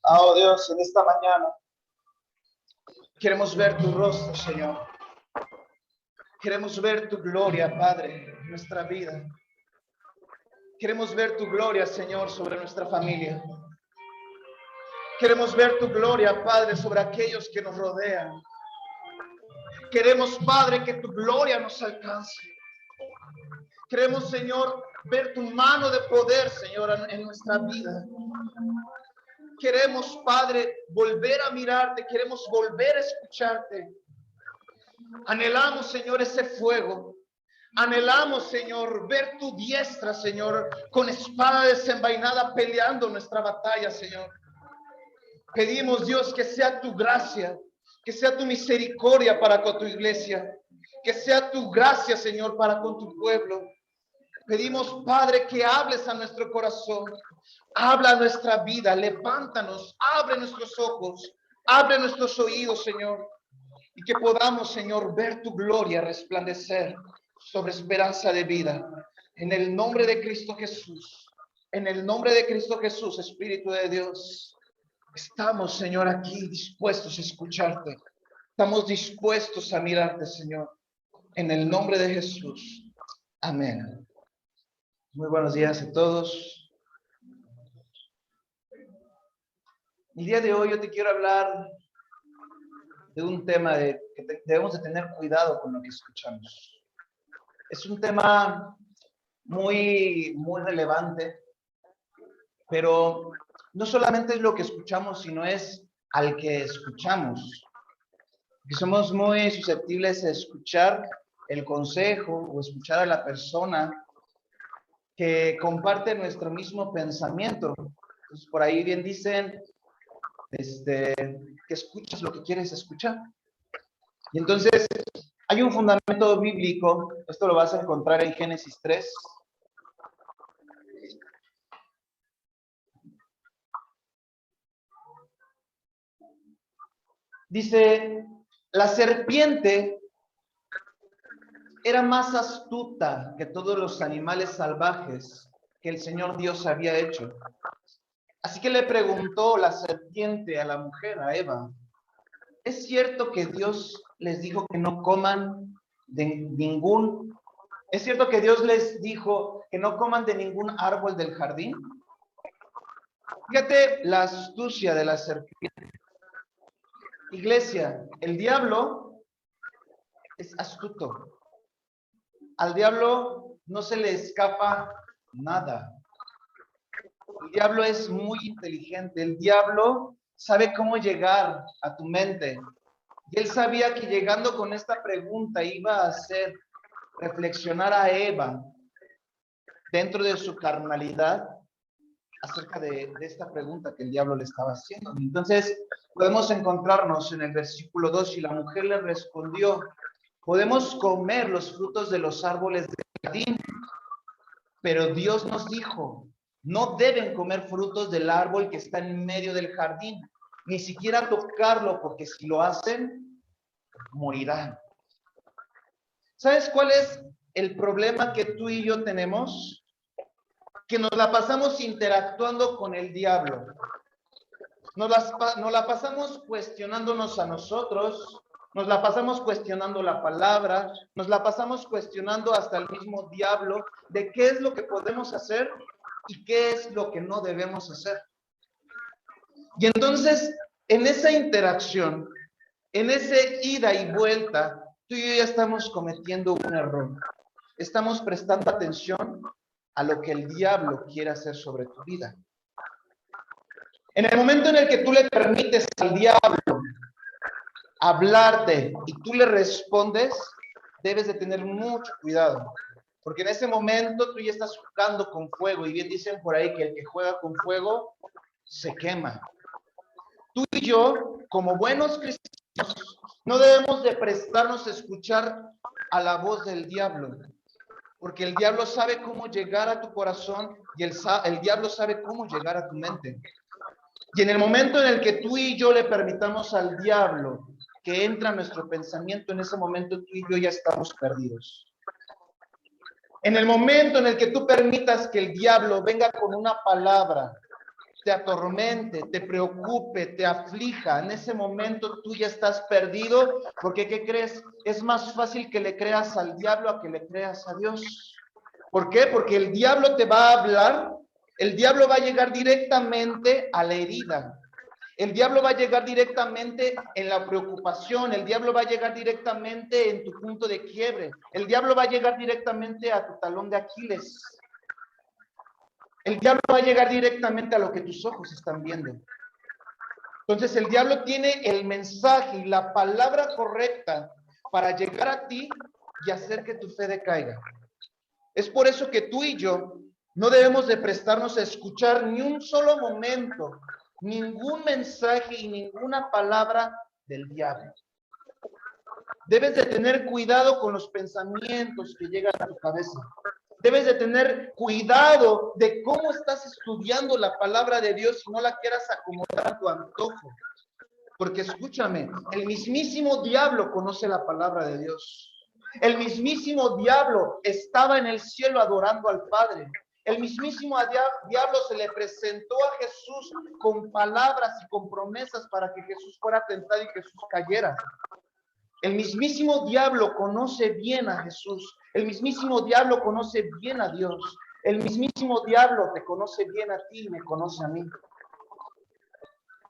Oh Dios, en esta mañana queremos ver tu rostro, Señor. Queremos ver tu gloria, Padre, en nuestra vida. Queremos ver tu gloria, Señor, sobre nuestra familia. Queremos ver tu gloria, Padre, sobre aquellos que nos rodean. Queremos, Padre, que tu gloria nos alcance. Queremos, Señor, ver tu mano de poder, Señor, en nuestra vida. Queremos, Padre, volver a mirarte. Queremos volver a escucharte. Anhelamos, Señor, ese fuego. Anhelamos, Señor, ver tu diestra, Señor, con espada desenvainada peleando nuestra batalla, Señor. Pedimos, Dios, que sea tu gracia, que sea tu misericordia para con tu iglesia, que sea tu gracia, Señor, para con tu pueblo. Pedimos, Padre, que hables a nuestro corazón, habla a nuestra vida, levántanos, abre nuestros ojos, abre nuestros oídos, Señor, y que podamos, Señor, ver tu gloria resplandecer sobre esperanza de vida. En el nombre de Cristo Jesús, en el nombre de Cristo Jesús, Espíritu de Dios, estamos, Señor, aquí dispuestos a escucharte. Estamos dispuestos a mirarte, Señor, en el nombre de Jesús. Amén. Muy buenos días a todos. El día de hoy yo te quiero hablar de un tema que debemos de tener cuidado con lo que escuchamos. Es un tema muy relevante, pero no solamente es lo que escuchamos, sino es al que escuchamos. Que somos muy susceptibles a escuchar el consejo o escuchar a la persona que comparte nuestro mismo pensamiento. Entonces, por ahí bien dicen que escuchas lo que quieres escuchar. Y entonces hay un fundamento bíblico, esto lo vas a encontrar en Génesis 3. Dice, la serpiente era más astuta que todos los animales salvajes que el Señor Dios había hecho. Así que le preguntó la serpiente a la mujer, a Eva, ¿es cierto que Dios les dijo que no coman de ningún... ¿Es cierto que Dios les dijo que no coman de ningún árbol del jardín? Fíjate la astucia de la serpiente. Iglesia, el diablo es astuto. Al diablo no se le escapa nada. El diablo es muy inteligente. El diablo sabe cómo llegar a tu mente. Y él sabía que llegando con esta pregunta iba a hacer reflexionar a Eva dentro de su carnalidad acerca de esta pregunta que el diablo le estaba haciendo. Entonces, podemos encontrarnos en el versículo 2, y la mujer le respondió, podemos comer los frutos de los árboles del jardín, pero Dios nos dijo, no deben comer frutos del árbol que está en medio del jardín, ni siquiera tocarlo, porque si lo hacen, morirán. ¿Sabes cuál es el problema que tú y yo tenemos? Que nos la pasamos interactuando con el diablo. Nos la pasamos cuestionándonos a nosotros, nos la pasamos cuestionando la palabra, nos la pasamos cuestionando hasta el mismo diablo de qué es lo que podemos hacer y qué es lo que no debemos hacer. Y entonces, en esa interacción, en ese ida y vuelta, tú y yo ya estamos cometiendo un error. Estamos prestando atención a lo que el diablo quiere hacer sobre tu vida. En el momento en el que tú le permites al diablo hablarte y tú le respondes, debes de tener mucho cuidado, porque en ese momento tú ya estás jugando con fuego, y bien dicen por ahí que el que juega con fuego se quema. Tú y yo, como buenos cristianos, no debemos de prestarnos a escuchar a la voz del diablo, porque el diablo sabe cómo llegar a tu corazón y el diablo sabe cómo llegar a tu mente. Y en el momento en el que tú y yo le permitamos al diablo que entre a nuestro pensamiento, en ese momento tú y yo ya estamos perdidos. En el momento en el que tú permitas que el diablo venga con una palabra te atormente, te preocupe, te aflija, en ese momento tú ya estás perdido, porque ¿qué crees? Es más fácil que le creas al diablo a que le creas a Dios. ¿Por qué? Porque el diablo te va a hablar, el diablo va a llegar directamente a la herida. El diablo va a llegar directamente en la preocupación, el diablo va a llegar directamente en tu punto de quiebre, el diablo va a llegar directamente a tu talón de Aquiles. El diablo va a llegar directamente a lo que tus ojos están viendo. Entonces el diablo tiene el mensaje y la palabra correcta para llegar a ti y hacer que tu fe decaiga. Es por eso que tú y yo no debemos de prestarnos a escuchar ni un solo momento, ningún mensaje y ninguna palabra del diablo. Debes de tener cuidado con los pensamientos que llegan a tu cabeza. Debes de tener cuidado de cómo estás estudiando la palabra de Dios y no la quieras acomodar a tu antojo. Porque escúchame, el mismísimo diablo conoce la palabra de Dios. El mismísimo diablo estaba en el cielo adorando al Padre. El mismísimo diablo se le presentó a Jesús con palabras y con promesas para que Jesús fuera tentado y Jesús cayera. El mismísimo diablo conoce bien a Jesús. El mismísimo diablo conoce bien a Dios. El mismísimo diablo te conoce bien a ti y me conoce a mí.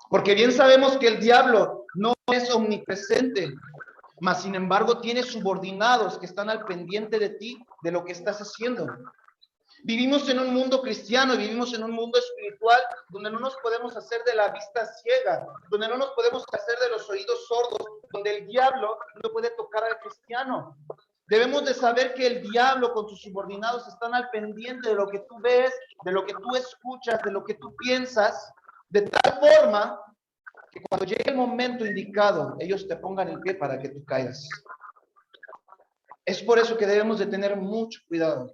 Porque bien sabemos que el diablo no es omnipresente, mas sin embargo tiene subordinados que están al pendiente de ti, de lo que estás haciendo. Vivimos en un mundo cristiano, vivimos en un mundo espiritual donde no nos podemos hacer de la vista ciega, donde no nos podemos hacer de los oídos sordos, donde el diablo no puede tocar al cristiano. Debemos de saber que el diablo con sus subordinados están al pendiente de lo que tú ves, de lo que tú escuchas, de lo que tú piensas, de tal forma que cuando llegue el momento indicado, ellos te pongan el pie para que tú caigas. Es por eso que debemos de tener mucho cuidado.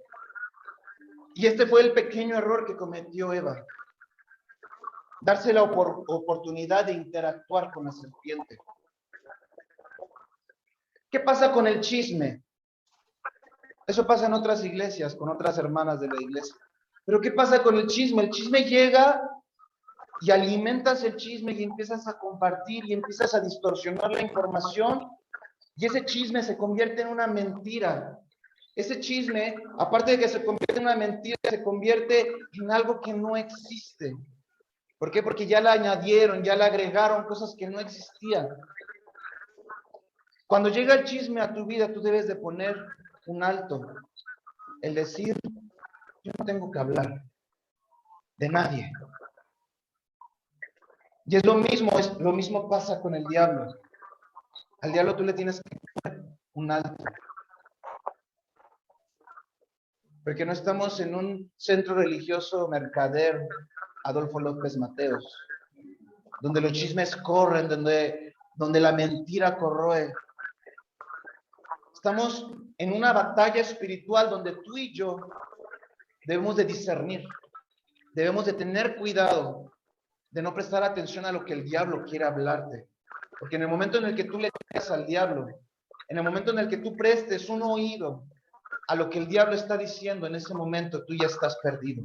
Y este fue el pequeño error que cometió Eva. Darse la oportunidad de interactuar con la serpiente. ¿Qué pasa con el chisme? Eso pasa en otras iglesias, con otras hermanas de la iglesia. Pero ¿qué pasa con el chisme? El chisme llega y alimentas el chisme y empiezas a compartir y empiezas a distorsionar la información y ese chisme se convierte en una mentira. Ese chisme, aparte de que se convierte en una mentira, se convierte en algo que no existe. ¿Por qué? Porque ya la añadieron, ya le agregaron cosas que no existían. Cuando llega el chisme a tu vida, tú debes de poner un alto. El decir, yo no tengo que hablar de nadie. Y es lo mismo pasa con el diablo. Al diablo tú le tienes que poner un alto. Porque no estamos en un centro religioso mercader Adolfo López Mateos, donde los chismes corren, donde la mentira corroe. Estamos en una batalla espiritual donde tú y yo debemos de discernir, debemos de tener cuidado de no prestar atención a lo que el diablo quiere hablarte. Porque en el momento en el que tú le creas al diablo, en el momento en el que tú prestes un oído a lo que el diablo está diciendo, en ese momento tú ya estás perdido.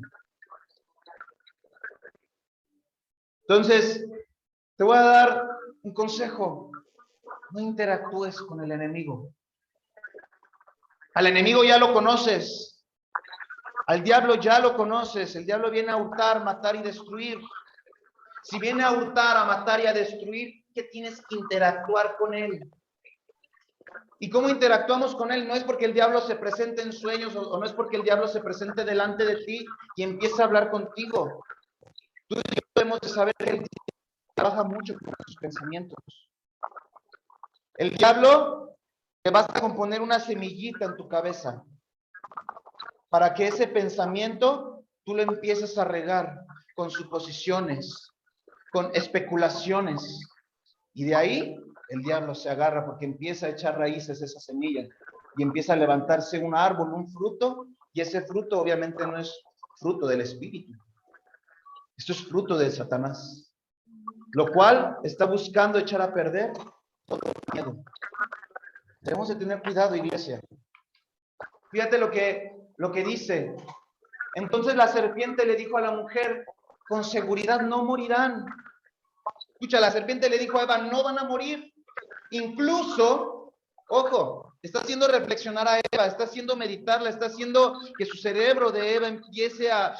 Entonces, te voy a dar un consejo. No interactúes con el enemigo. Al enemigo ya lo conoces. Al diablo ya lo conoces. El diablo viene a hurtar, matar y destruir. Si viene a hurtar, a matar y a destruir, ¿qué tienes que interactuar con él? ¿Y cómo interactuamos con él? No es porque el diablo se presente en sueños o no es porque el diablo se presente delante de ti y empiece a hablar contigo. Tú y yo debemos de saber que el diablo trabaja mucho con tus pensamientos. El diablo te basta con poner una semillita en tu cabeza para que ese pensamiento tú lo empieces a regar con suposiciones, con especulaciones. Y de ahí el diablo se agarra porque empieza a echar raíces esa semilla y empieza a levantarse un árbol, un fruto, y ese fruto obviamente no es fruto del espíritu. Esto es fruto de Satanás, lo cual está buscando echar a perder todo el miedo. Debemos de tener cuidado, iglesia. Fíjate lo que dice. Entonces la serpiente le dijo a la mujer, con seguridad no morirán. Escucha, la serpiente le dijo a Eva, no van a morir. Incluso, ojo, está haciendo reflexionar a Eva, está haciendo meditarla, está haciendo que su cerebro de Eva empiece a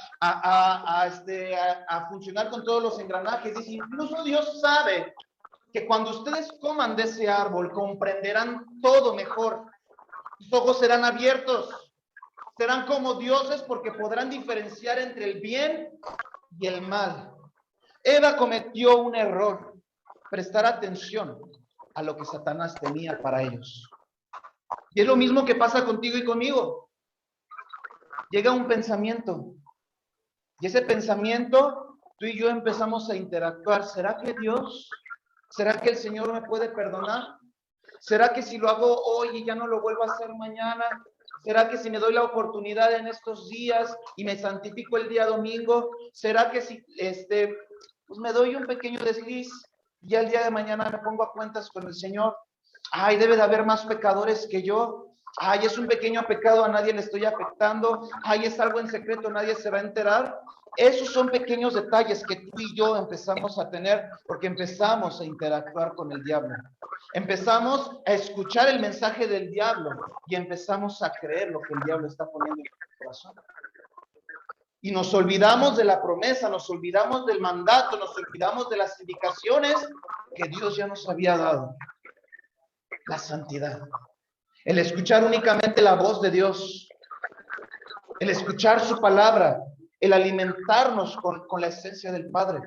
funcionar con todos los engranajes. Dice, incluso Dios sabe que cuando ustedes coman de ese árbol, comprenderán todo mejor. Sus ojos serán abiertos, serán como dioses porque podrán diferenciar entre el bien y el mal. Eva cometió un error, prestar atención a lo que Satanás tenía para ellos. Y es lo mismo que pasa contigo y conmigo. Llega un pensamiento, y ese pensamiento, tú y yo empezamos a interactuar. ¿Será que Dios, será que el Señor me puede perdonar? ¿Será que si lo hago hoy y ya no lo vuelvo a hacer mañana? ¿Será que si me doy la oportunidad en estos días y me santifico el día domingo? ¿Será que si pues me doy un pequeño desliz y al día de mañana me pongo a cuentas con el Señor? Ay, debe de haber más pecadores que yo. Ay, es un pequeño pecado, a nadie le estoy afectando. Ay, es algo en secreto, nadie se va a enterar. Esos son pequeños detalles que tú y yo empezamos a tener porque empezamos a interactuar con el diablo. Empezamos a escuchar el mensaje del diablo y empezamos a creer lo que el diablo está poniendo en nuestro corazón. Y nos olvidamos de la promesa, nos olvidamos del mandato, nos olvidamos de las indicaciones que Dios ya nos había dado. La santidad. El escuchar únicamente la voz de Dios. El escuchar su palabra. El alimentarnos con la esencia del Padre.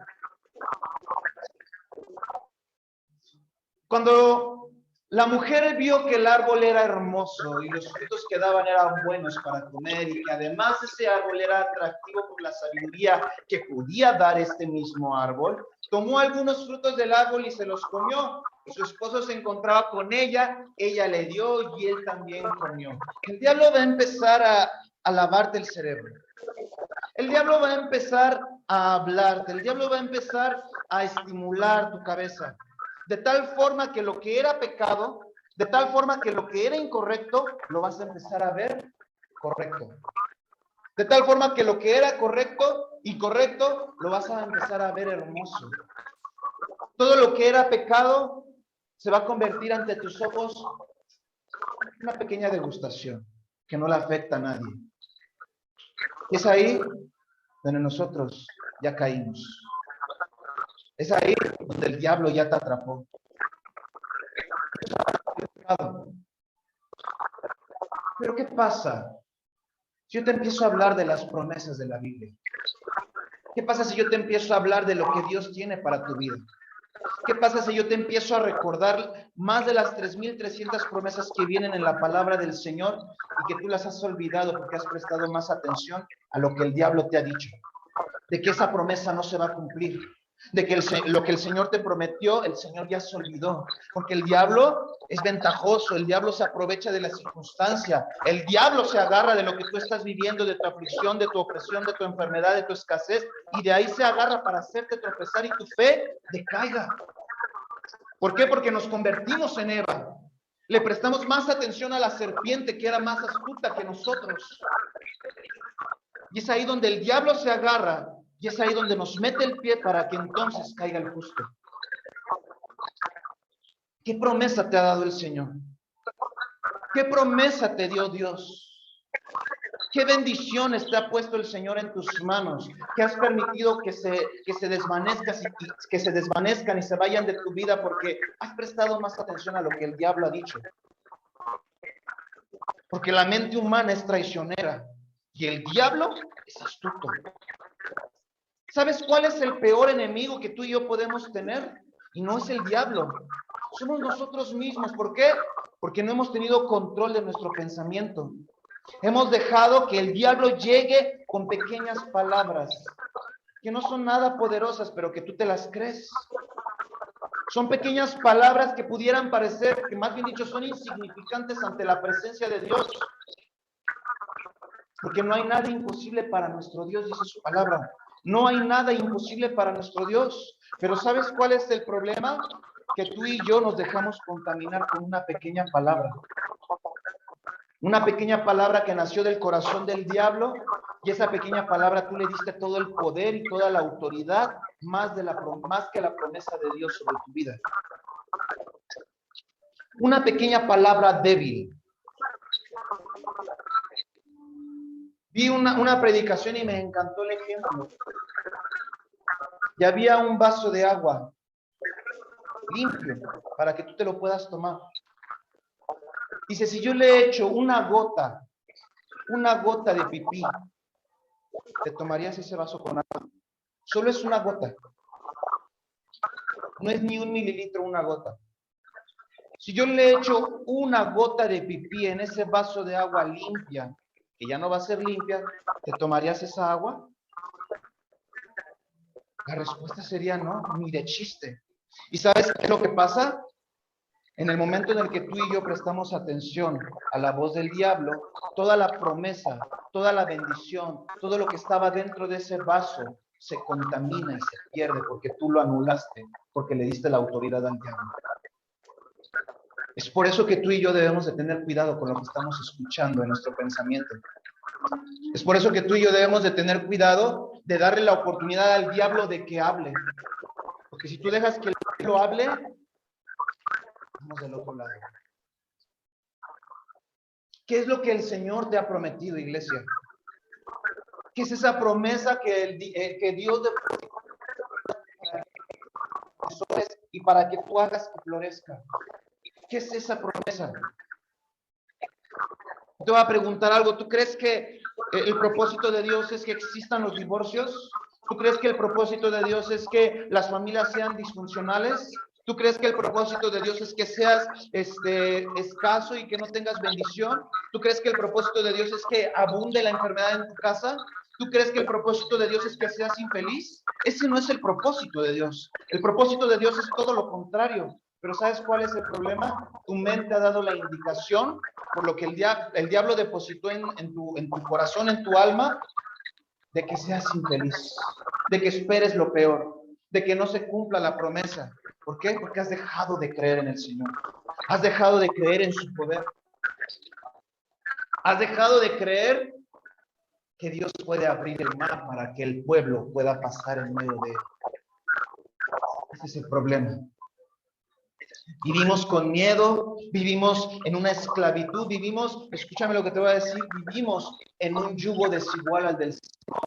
Cuando la mujer vio que el árbol era hermoso y los frutos que daban eran buenos para comer y que además ese árbol era atractivo por la sabiduría que podía dar este mismo árbol, tomó algunos frutos del árbol y se los comió. Su esposo se encontraba con ella le dio y él también comió. El diablo va a empezar a lavarte el cerebro. El diablo va a empezar a hablarte. El diablo va a empezar a estimular tu cabeza. De tal forma que lo que era pecado, de tal forma que lo que era incorrecto, lo vas a empezar a ver correcto. De tal forma que lo que era incorrecto, lo vas a empezar a ver hermoso. Todo lo que era pecado se va a convertir ante tus ojos en una pequeña degustación que no le afecta a nadie. Y es ahí donde nosotros ya caímos. Es ahí donde el diablo ya te atrapó. Pero ¿qué pasa si yo te empiezo a hablar de las promesas de la Biblia? ¿Qué pasa si yo te empiezo a hablar de lo que Dios tiene para tu vida? ¿Qué pasa si yo te empiezo a recordar más de las 3,300 promesas que vienen en la palabra del Señor y que tú las has olvidado porque has prestado más atención a lo que el diablo te ha dicho? De que esa promesa no se va a cumplir, de que lo que el Señor te prometió, el Señor ya se olvidó, porque el diablo es ventajoso, el diablo se aprovecha de la circunstancia, el diablo se agarra de lo que tú estás viviendo, de tu aflicción, de tu opresión, de tu enfermedad, de tu escasez, y de ahí se agarra para hacerte tropezar y tu fe decaiga. ¿Por qué? Porque nos convertimos en Eva. Le prestamos más atención a la serpiente que era más astuta que nosotros. Y es ahí donde el diablo se agarra y es ahí donde nos mete el pie para que entonces caiga el justo. ¿Qué promesa te ha dado el Señor? ¿Qué promesa te dio Dios? ¿Qué bendiciones te ha puesto el Señor en tus manos? ¿Qué has permitido que se desvanezcan y se vayan de tu vida porque has prestado más atención a lo que el diablo ha dicho? Porque la mente humana es traicionera y el diablo es astuto. ¿Sabes cuál es el peor enemigo que tú y yo podemos tener? Y no es el diablo, somos nosotros mismos. ¿Por qué? Porque no hemos tenido control de nuestro pensamiento. Hemos dejado que el diablo llegue con pequeñas palabras que no son nada poderosas, pero que tú te las crees. Son pequeñas palabras que pudieran parecer, que más bien dicho, son insignificantes ante la presencia de Dios. Porque no hay nada imposible para nuestro Dios, dice su palabra. No hay nada imposible para nuestro Dios. Pero ¿sabes cuál es el problema? Que tú y yo nos dejamos contaminar con una pequeña palabra. Una pequeña palabra que nació del corazón del diablo Y esa pequeña palabra tú le diste todo el poder y toda la autoridad, más que la promesa de Dios sobre tu vida. Una pequeña palabra débil. Vi una predicación y me encantó el ejemplo. Y había un vaso de agua limpio para que tú te lo puedas tomar. Dice, si yo le echo una gota de pipí, ¿te tomarías ese vaso con agua? Solo es una gota. No es ni 1 mililitro, una gota. Si yo le echo una gota de pipí en ese vaso de agua limpia, que ya no va a ser limpia, ¿te tomarías esa agua? La respuesta sería no, ni de chiste. ¿Y sabes qué es lo que pasa? En el momento en el que tú y yo prestamos atención a la voz del diablo, toda la promesa, toda la bendición, todo lo que estaba dentro de ese vaso se contamina y se pierde porque tú lo anulaste, porque le diste la autoridad al diablo. Es por eso que tú y yo debemos de tener cuidado con lo que estamos escuchando en nuestro pensamiento. Es por eso que tú y yo debemos de tener cuidado de darle la oportunidad al diablo de que hable. Porque si tú dejas que el diablo hable, vamos del otro lado. ¿Qué es lo que el Señor te ha prometido, iglesia? ¿Qué es esa promesa que Dios depositó y para que tú hagas que florezca? ¿Qué es esa promesa? Te voy a preguntar algo. ¿Tú crees que el propósito de Dios es que existan los divorcios? ¿Tú crees que el propósito de Dios es que las familias sean disfuncionales? ¿Tú crees que el propósito de Dios es que seas escaso y que no tengas bendición? ¿Tú crees que el propósito de Dios es que abunde la enfermedad en tu casa? ¿Tú crees que el propósito de Dios es que seas infeliz? Ese no es el propósito de Dios. El propósito de Dios es todo lo contrario. Pero ¿sabes cuál es el problema? Tu mente ha dado la indicación, por lo que el diablo depositó en tu corazón, en tu alma, de que seas infeliz, de que esperes lo peor, de que no se cumpla la promesa. ¿Por qué? Porque has dejado de creer en el Señor. Has dejado de creer en su poder. Has dejado de creer que Dios puede abrir el mar para que el pueblo pueda pasar en medio de él. Ese es el problema. Vivimos con miedo, vivimos en una esclavitud, vivimos, escúchame lo que te voy a decir, vivimos en un yugo desigual al del Señor,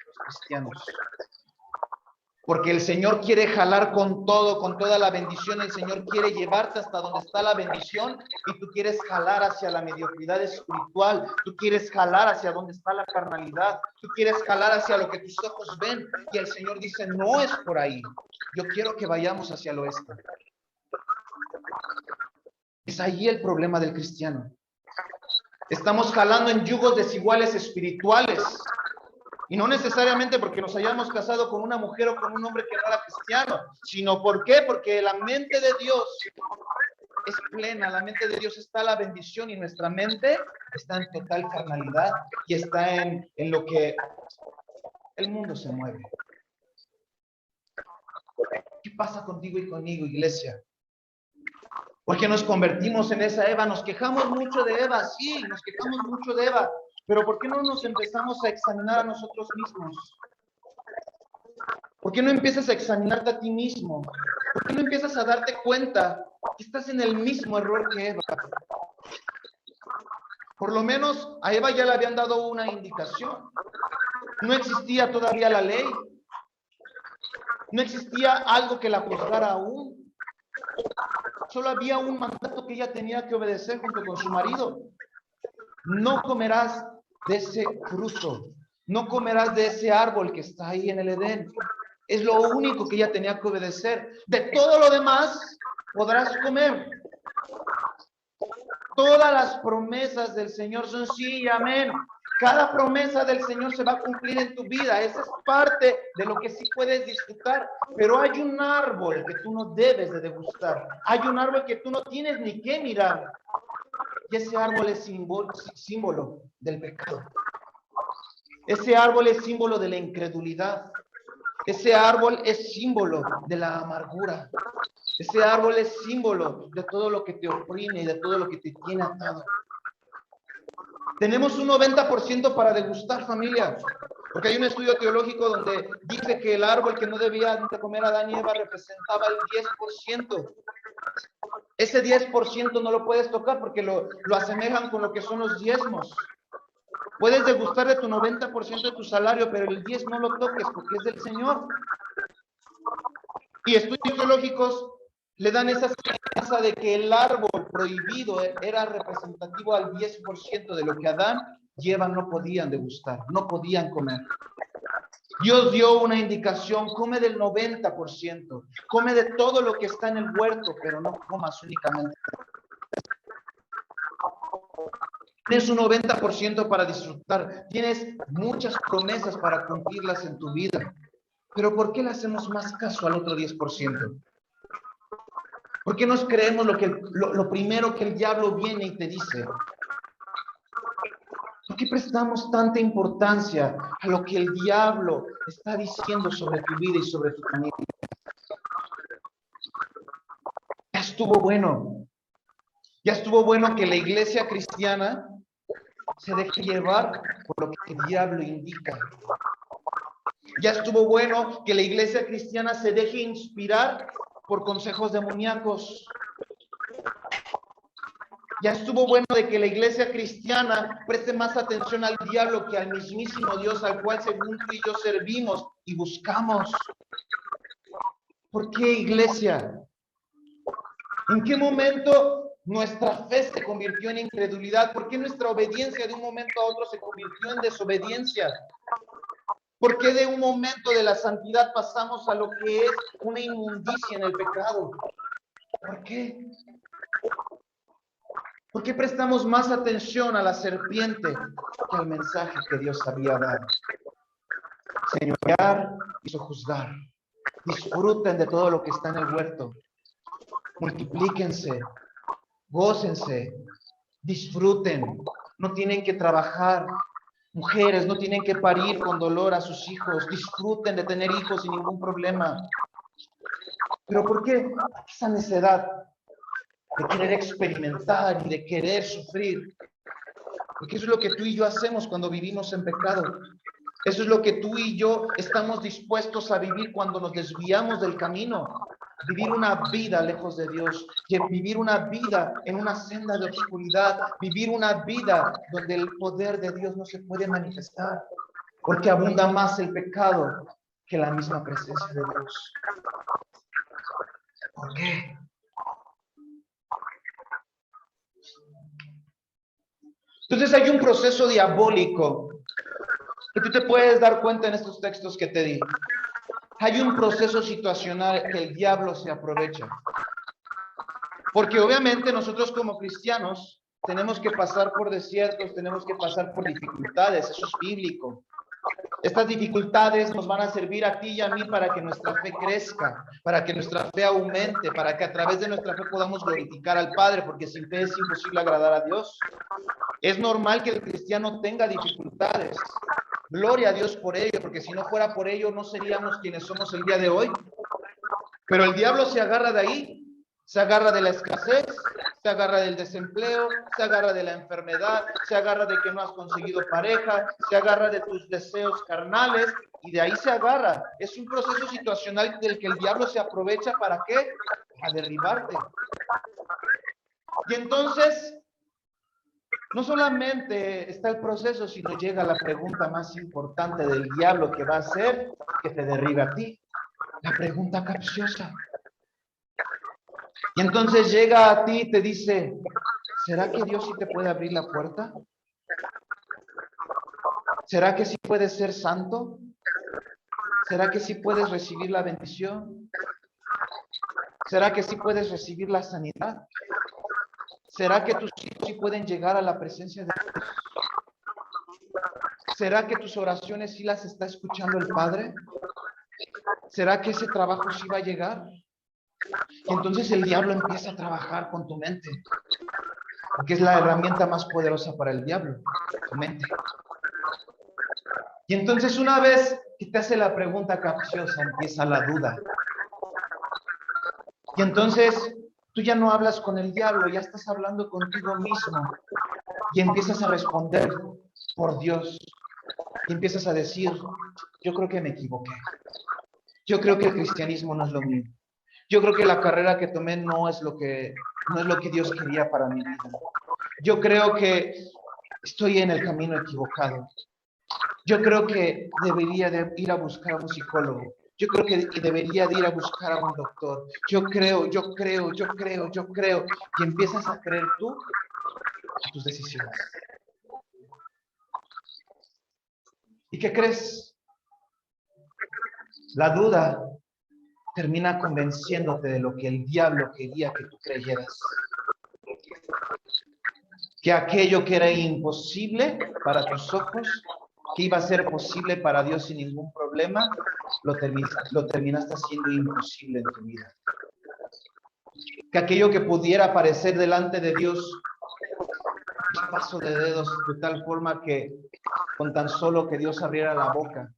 los cristianos. Porque el Señor quiere jalar con todo, con toda la bendición. El Señor quiere llevarte hasta donde está la bendición y tú quieres jalar hacia la mediocridad espiritual. Tú quieres jalar hacia donde está la carnalidad. Tú quieres jalar hacia lo que tus ojos ven. Y el Señor dice, no es por ahí. Yo quiero que vayamos hacia el oeste. Es ahí el problema del cristiano. Estamos jalando en yugos desiguales espirituales. Y no necesariamente porque nos hayamos casado con una mujer o con un hombre que no era cristiano, sino ¿por qué? Porque la mente de Dios es plena, la mente de Dios está la bendición y nuestra mente está en total carnalidad y está en lo que el mundo se mueve. ¿Qué pasa contigo y conmigo, iglesia? Porque nos convertimos en esa Eva, nos quejamos mucho de Eva, sí, nos quejamos mucho de Eva, pero ¿por qué no nos empezamos a examinar a nosotros mismos? ¿Por qué no empiezas a examinarte a ti mismo? ¿Por qué no empiezas a darte cuenta que estás en el mismo error que Eva? Por lo menos a Eva ya le habían dado una indicación. No existía todavía la ley. No existía algo que la juzgara aún. Solo había un mandato que ella tenía que obedecer junto con su marido. No comerás de ese fruto. No comerás de ese árbol que está ahí en el Edén. Es lo único que ella tenía que obedecer. De todo lo demás podrás comer. Todas las promesas del Señor son sí y amén. Cada promesa del Señor se va a cumplir en tu vida. Esa es parte de lo que sí puedes disfrutar. Pero hay un árbol que tú no debes de degustar. Hay un árbol que tú no tienes ni que mirar. Y ese árbol es símbolo del pecado. Ese árbol es símbolo de la incredulidad. Ese árbol es símbolo de la amargura. Ese árbol es símbolo de todo lo que te oprime y de todo lo que te tiene atado. Tenemos un 90% para degustar, familia. Porque hay un estudio teológico donde dice que el árbol que no debían de comer Adán y Eva representaba el 10%. Ese 10% no lo puedes tocar porque lo asemejan con lo que son los diezmos. Puedes degustar de tu 90% de tu salario, pero el 10 no lo toques porque es del Señor. Y estudios teológicos le dan esa señanza de que el árbol prohibido era representativo al 10% de lo que Adán y Eva no podían degustar, no podían comer. Dios dio una indicación: come del 90%, come de todo lo que está en el huerto, pero no comas únicamente. Tienes un 90% para disfrutar, tienes muchas promesas para cumplirlas en tu vida, pero ¿por qué le hacemos más caso al otro 10%? ¿Por qué nos creemos lo primero que el diablo viene y te dice? ¿Por qué prestamos tanta importancia a lo que el diablo está diciendo sobre tu vida y sobre tu familia? Ya estuvo bueno. Ya estuvo bueno que la iglesia cristiana se deje llevar por lo que el diablo indica. Ya estuvo bueno que la iglesia cristiana se deje inspirar por consejos demoníacos. Ya estuvo bueno de que la iglesia cristiana preste más atención al diablo que al mismísimo Dios, al cual según tú y yo servimos y buscamos. ¿Por qué, iglesia? ¿En qué momento nuestra fe se convirtió en incredulidad? ¿Por qué nuestra obediencia de un momento a otro se convirtió en desobediencia? ¿Por qué de un momento de la santidad pasamos a lo que es una inmundicia en el pecado? ¿Por qué? ¿Por qué prestamos más atención a la serpiente que al mensaje que Dios había dado? Señorear y sojuzgar. Disfruten de todo lo que está en el huerto. Multiplíquense, gócense, disfruten. No tienen que trabajar. Mujeres no tienen que parir con dolor a sus hijos. Disfruten de tener hijos sin ningún problema. ¿Pero por qué esa necedad de querer experimentar y de querer sufrir? Porque eso es lo que tú y yo hacemos cuando vivimos en pecado. Eso es lo que tú y yo estamos dispuestos a vivir cuando nos desviamos del camino. Vivir una vida lejos de Dios, vivir una vida en una senda de oscuridad, vivir una vida donde el poder de Dios no se puede manifestar, porque abunda más el pecado que la misma presencia de Dios. ¿Por qué? Entonces hay un proceso diabólico que tú te puedes dar cuenta en estos textos que te di. Hay un proceso situacional que el diablo se aprovecha. Porque obviamente nosotros como cristianos tenemos que pasar por desiertos, tenemos que pasar por dificultades, eso es bíblico. Estas dificultades nos van a servir a ti y a mí para que nuestra fe crezca, para que nuestra fe aumente, para que a través de nuestra fe podamos glorificar al Padre, porque sin fe es imposible agradar a Dios. Es normal que el cristiano tenga dificultades. Gloria a Dios por ello, porque si no fuera por ello no seríamos quienes somos el día de hoy. Pero el diablo se agarra de ahí, se agarra de la escasez, se agarra del desempleo, se agarra de la enfermedad, se agarra de que no has conseguido pareja, se agarra de tus deseos carnales y de ahí se agarra. Es un proceso situacional del que el diablo se aprovecha. ¿Para qué? Para derribarte. Y entonces, no solamente está el proceso, sino llega la pregunta más importante del diablo que va a hacer que te derribe a ti. La pregunta capciosa. Y entonces llega a ti y te dice, ¿será que Dios sí te puede abrir la puerta? ¿Será que sí puedes ser santo? ¿Será que sí puedes recibir la bendición? ¿Será que sí puedes recibir la sanidad? ¿Será que tus hijos sí pueden llegar a la presencia de Dios? ¿Será que tus oraciones sí las está escuchando el Padre? ¿Será que ese trabajo sí va a llegar? Y entonces el diablo empieza a trabajar con tu mente, porque es la herramienta más poderosa para el diablo, tu mente. Y entonces una vez que te hace la pregunta capciosa, empieza la duda. Y entonces tú ya no hablas con el diablo, ya estás hablando contigo mismo. y empiezas a responder por Dios. Y empiezas a decir, yo creo que me equivoqué. Yo creo que el cristianismo no es lo mío. Yo creo que la carrera que tomé no es lo que Dios quería para mi vida. Yo creo que estoy en el camino equivocado. Yo creo que debería de ir a buscar a un psicólogo. Yo creo que debería de ir a buscar a un doctor. Yo creo. Y empiezas a creer tú a tus decisiones. ¿Y qué crees? La duda termina convenciéndote de lo que el diablo quería que tú creyeras. Que aquello que era imposible para tus ojos, que iba a ser posible para Dios sin ningún problema, lo terminaste haciendo imposible en tu vida. Que aquello que pudiera aparecer delante de Dios, un paso de dedos, de tal forma que con tan solo que Dios abriera la boca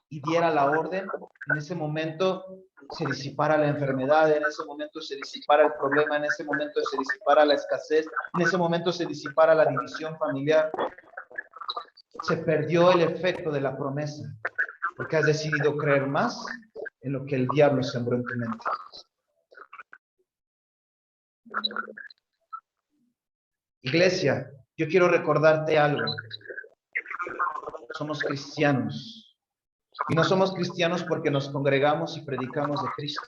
y diera la orden, en ese momento se disipara la enfermedad, en ese momento se disipara el problema, en ese momento se disipara la escasez, en ese momento se disipara la división familiar. Se perdió el efecto de la promesa, porque has decidido creer más en lo que el diablo sembró en tu mente. Iglesia, yo quiero recordarte algo. Somos cristianos. Y no somos cristianos porque nos congregamos y predicamos de Cristo.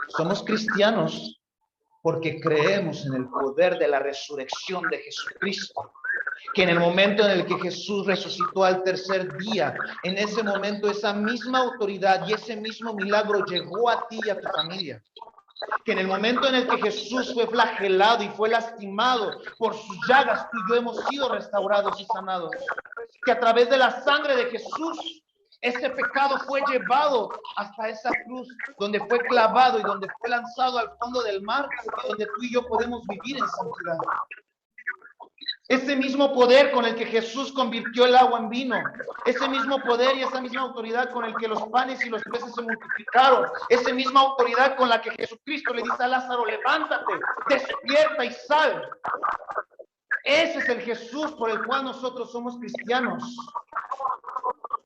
Somos cristianos porque creemos en el poder de la resurrección de Jesucristo. Que en el momento en el que Jesús resucitó al tercer día, en ese momento esa misma autoridad y ese mismo milagro llegó a ti y a tu familia. Que en el momento en el que Jesús fue flagelado y fue lastimado por sus llagas, tú y yo hemos sido restaurados y sanados. Que a través de la sangre de Jesús, ese pecado fue llevado hasta esa cruz, donde fue clavado y donde fue lanzado al fondo del mar, y donde tú y yo podemos vivir en santidad. Ese mismo poder con el que Jesús convirtió el agua en vino, ese mismo poder y esa misma autoridad con el que los panes y los peces se multiplicaron, esa misma autoridad con la que Jesucristo le dice a Lázaro, levántate, despierta y sal. Ese es el Jesús por el cual nosotros somos cristianos.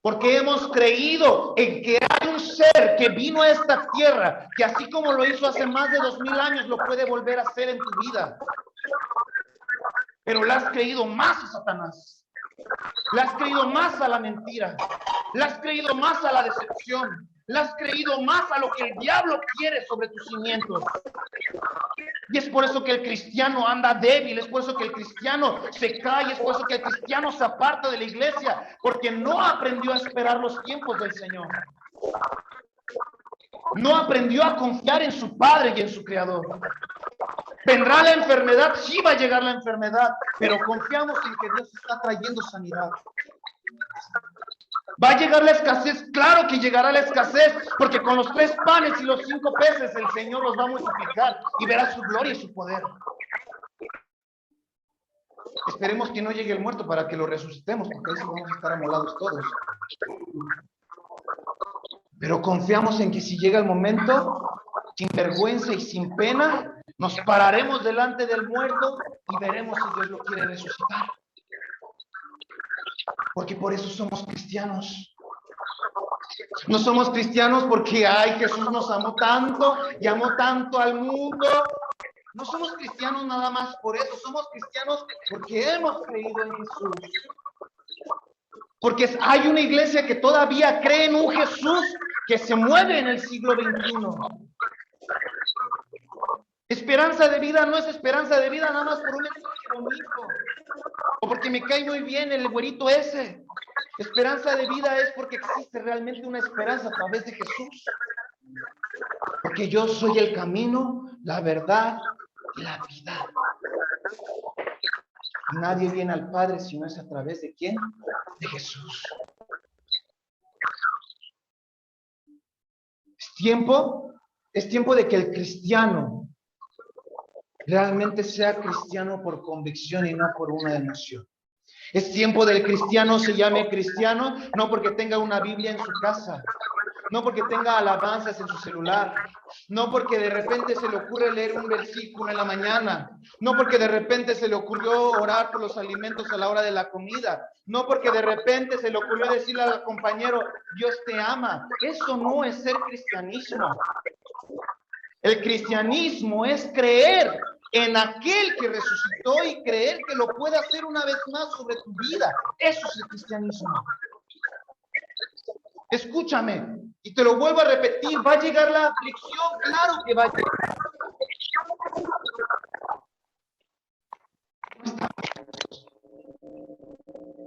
Porque hemos creído en que hay un ser que vino a esta tierra, que así como lo hizo hace más de 2000 años, lo puede volver a hacer en tu vida. Pero le has creído más a Satanás, le has creído más a la mentira, le has creído más a la decepción, le has creído más a lo que el diablo quiere sobre tus cimientos. Y es por eso que el cristiano anda débil, es por eso que el cristiano se cae, es por eso que el cristiano se aparta de la iglesia, porque no aprendió a esperar los tiempos del Señor. No aprendió a confiar en su Padre y en su Creador. Vendrá la enfermedad, sí va a llegar la enfermedad, pero confiamos en que Dios está trayendo sanidad. ¿Va a llegar la escasez? Claro que llegará la escasez, porque con los 3 panes y los 5 peces el Señor los va a multiplicar y verá su gloria y su poder. Esperemos que no llegue el muerto para que lo resucitemos, porque ahí sí vamos a estar amolados todos. Pero confiamos en que si llega el momento, sin vergüenza y sin pena, nos pararemos delante del muerto y veremos si Dios lo quiere resucitar. Porque por eso somos cristianos. No somos cristianos porque, ay, Jesús nos amó tanto y amó tanto al mundo. No somos cristianos nada más por eso. Somos cristianos porque hemos creído en Jesús. Porque hay una iglesia que todavía cree en un Jesús que se mueve en el siglo XXI. Esperanza de vida no es esperanza de vida nada más por un mensaje bonito o porque me cae muy bien el güerito ese. Esperanza de vida es porque existe realmente una esperanza a través de Jesús. Porque yo soy el camino, la verdad y la vida. Nadie viene al Padre si no es a través de ¿quién? De Jesús. Es tiempo de que el cristiano realmente sea cristiano por convicción y no por una emoción. Es tiempo del cristiano se llame cristiano, no porque tenga una Biblia en su casa, no porque tenga alabanzas en su celular, no porque de repente se le ocurre leer un versículo en la mañana, no porque de repente se le ocurrió orar por los alimentos a la hora de la comida, no porque de repente se le ocurrió decirle al compañero, Dios te ama. Eso no es ser cristianismo. El cristianismo es creer en aquel que resucitó y creer que lo puede hacer una vez más sobre tu vida. Eso es el cristianismo. Escúchame, y te lo vuelvo a repetir, ¿va a llegar la aflicción? Claro que va a llegar.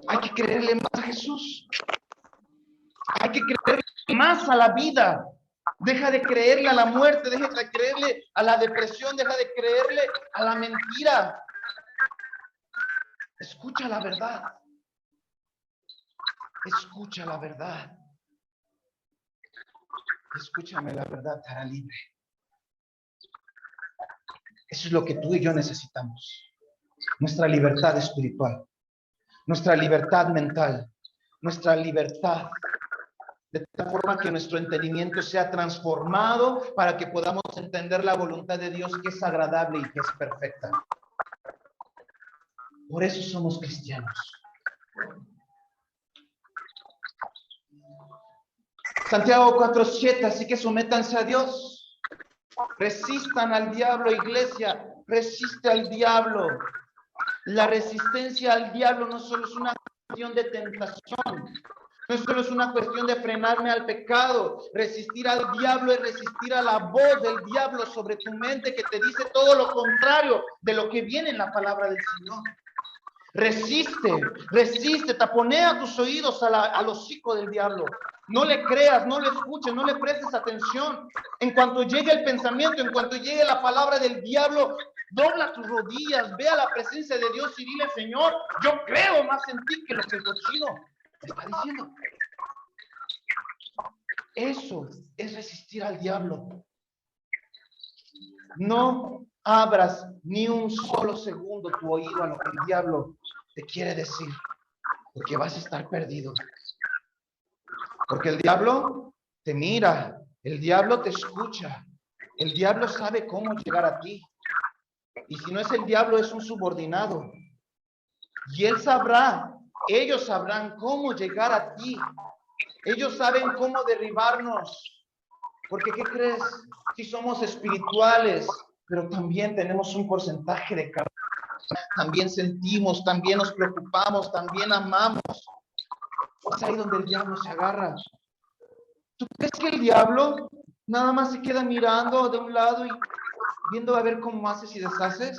Hay que creerle más a Jesús. Hay que creerle más a la vida. Deja de creerle a la muerte, deja de creerle a la depresión, deja de creerle a la mentira. Escucha la verdad. Escucha la verdad. Escúchame, la verdad te hará libre. Eso es lo que tú y yo necesitamos. Nuestra libertad espiritual, nuestra libertad mental, nuestra libertad, de tal forma que nuestro entendimiento sea transformado para que podamos entender la voluntad de Dios, que es agradable y que es perfecta. Por eso somos cristianos. Santiago 4:7, así que sométanse a Dios. Resistan al diablo, iglesia. Resiste al diablo. La resistencia al diablo no solo es una cuestión de tentación, no solo es una cuestión de frenarme al pecado. Resistir al diablo es resistir a la voz del diablo sobre tu mente, que te dice todo lo contrario de lo que viene en la palabra del Señor. Resiste, resiste, taponea tus oídos al hocico del diablo. No le creas, no le escuches, no le prestes atención. En cuanto llegue el pensamiento, en cuanto llegue la palabra del diablo, dobla tus rodillas, ve a la presencia de Dios y dile, Señor, yo creo más en ti que lo que el cochino me está diciendo. Eso es resistir al diablo. No abras ni un solo segundo tu oído a lo que el diablo te quiere decir, porque vas a estar perdido. Porque el diablo te mira, el diablo te escucha, el diablo sabe cómo llegar a ti. Y si no es el diablo, es un subordinado. Y él sabrá, ellos sabrán cómo llegar a ti. Ellos saben cómo derribarnos. Porque, ¿qué crees? Si somos espirituales, pero también tenemos un porcentaje de carne. También sentimos, también nos preocupamos, también amamos. Es ahí donde el diablo se agarra. ¿Tú crees que el diablo nada más se queda mirando de un lado y viendo a ver cómo haces y deshaces?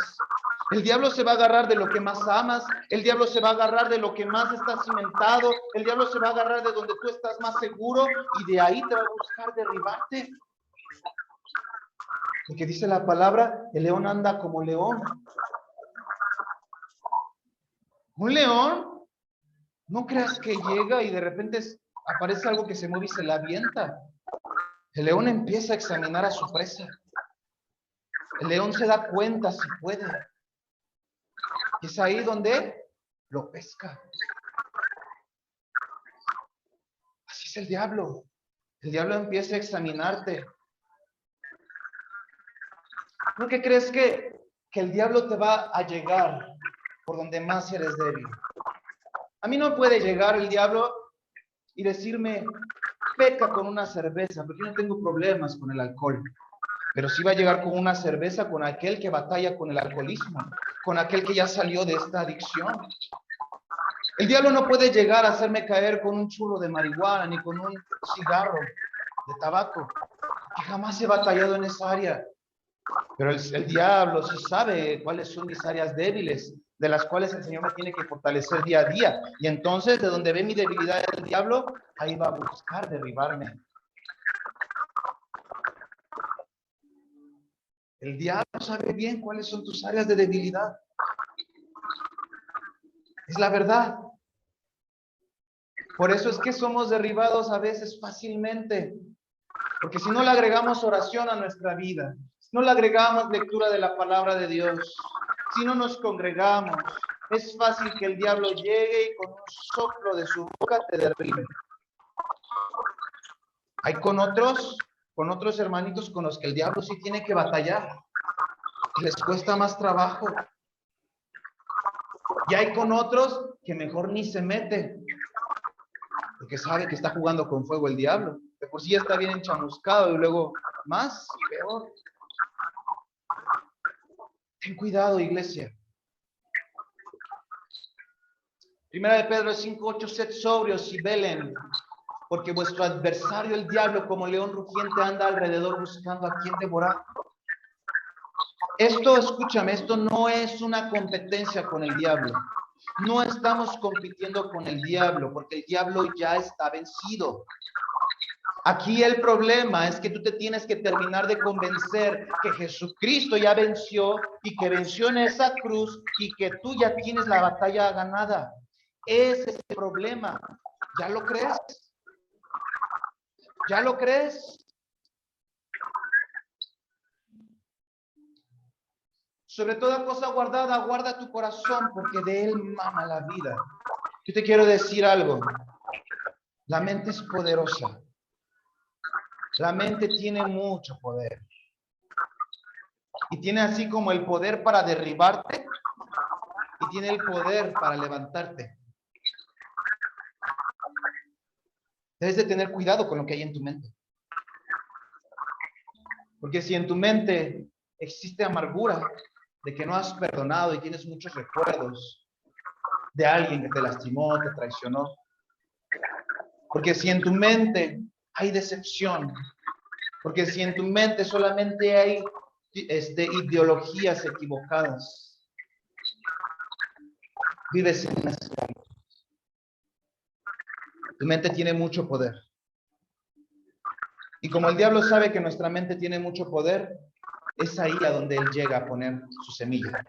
El diablo se va a agarrar de lo que más amas, el diablo se va a agarrar de lo que más está cimentado, el diablo se va a agarrar de donde tú estás más seguro y de ahí te va a buscar derribarte. Porque dice la palabra, el león anda como león. Un león, no creas que llega y de repente aparece algo que se mueve y se la avienta. El león empieza a examinar a su presa. El león se da cuenta si puede. Y es ahí donde lo pesca. Así es el diablo. El diablo empieza a examinarte. ¿No que crees que el diablo te va a llegar por donde más eres débil? A mí no puede llegar el diablo y decirme, peca con una cerveza, porque yo no tengo problemas con el alcohol. Pero sí va a llegar con una cerveza con aquel que batalla con el alcoholismo, con aquel que ya salió de esta adicción. El diablo no puede llegar a hacerme caer con un churro de marihuana ni con un cigarro de tabaco, que jamás he batallado en esa área. Pero el diablo sí sabe cuáles son mis áreas débiles, de las cuales el Señor me tiene que fortalecer día a día. Y entonces, de donde ve mi debilidad el diablo, ahí va a buscar derribarme. El diablo sabe bien cuáles son tus áreas de debilidad. Es la verdad. Por eso es que somos derribados a veces fácilmente. Porque si no le agregamos oración a nuestra vida, si no le agregamos lectura de la palabra de Dios, si no nos congregamos, es fácil que el diablo llegue y con un soplo de su boca te derribe. Hay con otros hermanitos con los que el diablo sí tiene que batallar. Les cuesta más trabajo. Y hay con otros que mejor ni se mete, porque sabe que está jugando con fuego el diablo. De por sí ya está bien enchamuscado y luego más y peor. Ten cuidado, iglesia. Primera de Pedro 5:8, sed sobrios y velen, porque vuestro adversario el diablo como león rugiente anda alrededor buscando a quien devorar. Esto, escúchame, esto no es una competencia con el diablo. No estamos compitiendo con el diablo, porque el diablo ya está vencido. Aquí el problema es que tú te tienes que terminar de convencer que Jesucristo ya venció y que venció en esa cruz y que tú ya tienes la batalla ganada. Ese es el problema. ¿Ya lo crees? ¿Ya lo crees? Sobre toda cosa guardada, guarda tu corazón, porque de él mana la vida. Yo te quiero decir algo. La mente es poderosa. La mente tiene mucho poder. Y tiene así como el poder para derribarte y tiene el poder para levantarte. Debes de tener cuidado con lo que hay en tu mente. Porque si en tu mente existe amargura de que no has perdonado y tienes muchos recuerdos de alguien que te lastimó, te traicionó. Porque si en tu mente hay decepción, porque si en tu mente solamente hay ideologías equivocadas, vives en una esclavitud. Tu mente tiene mucho poder. Y como el diablo sabe que nuestra mente tiene mucho poder, es ahí a donde él llega a poner su semilla.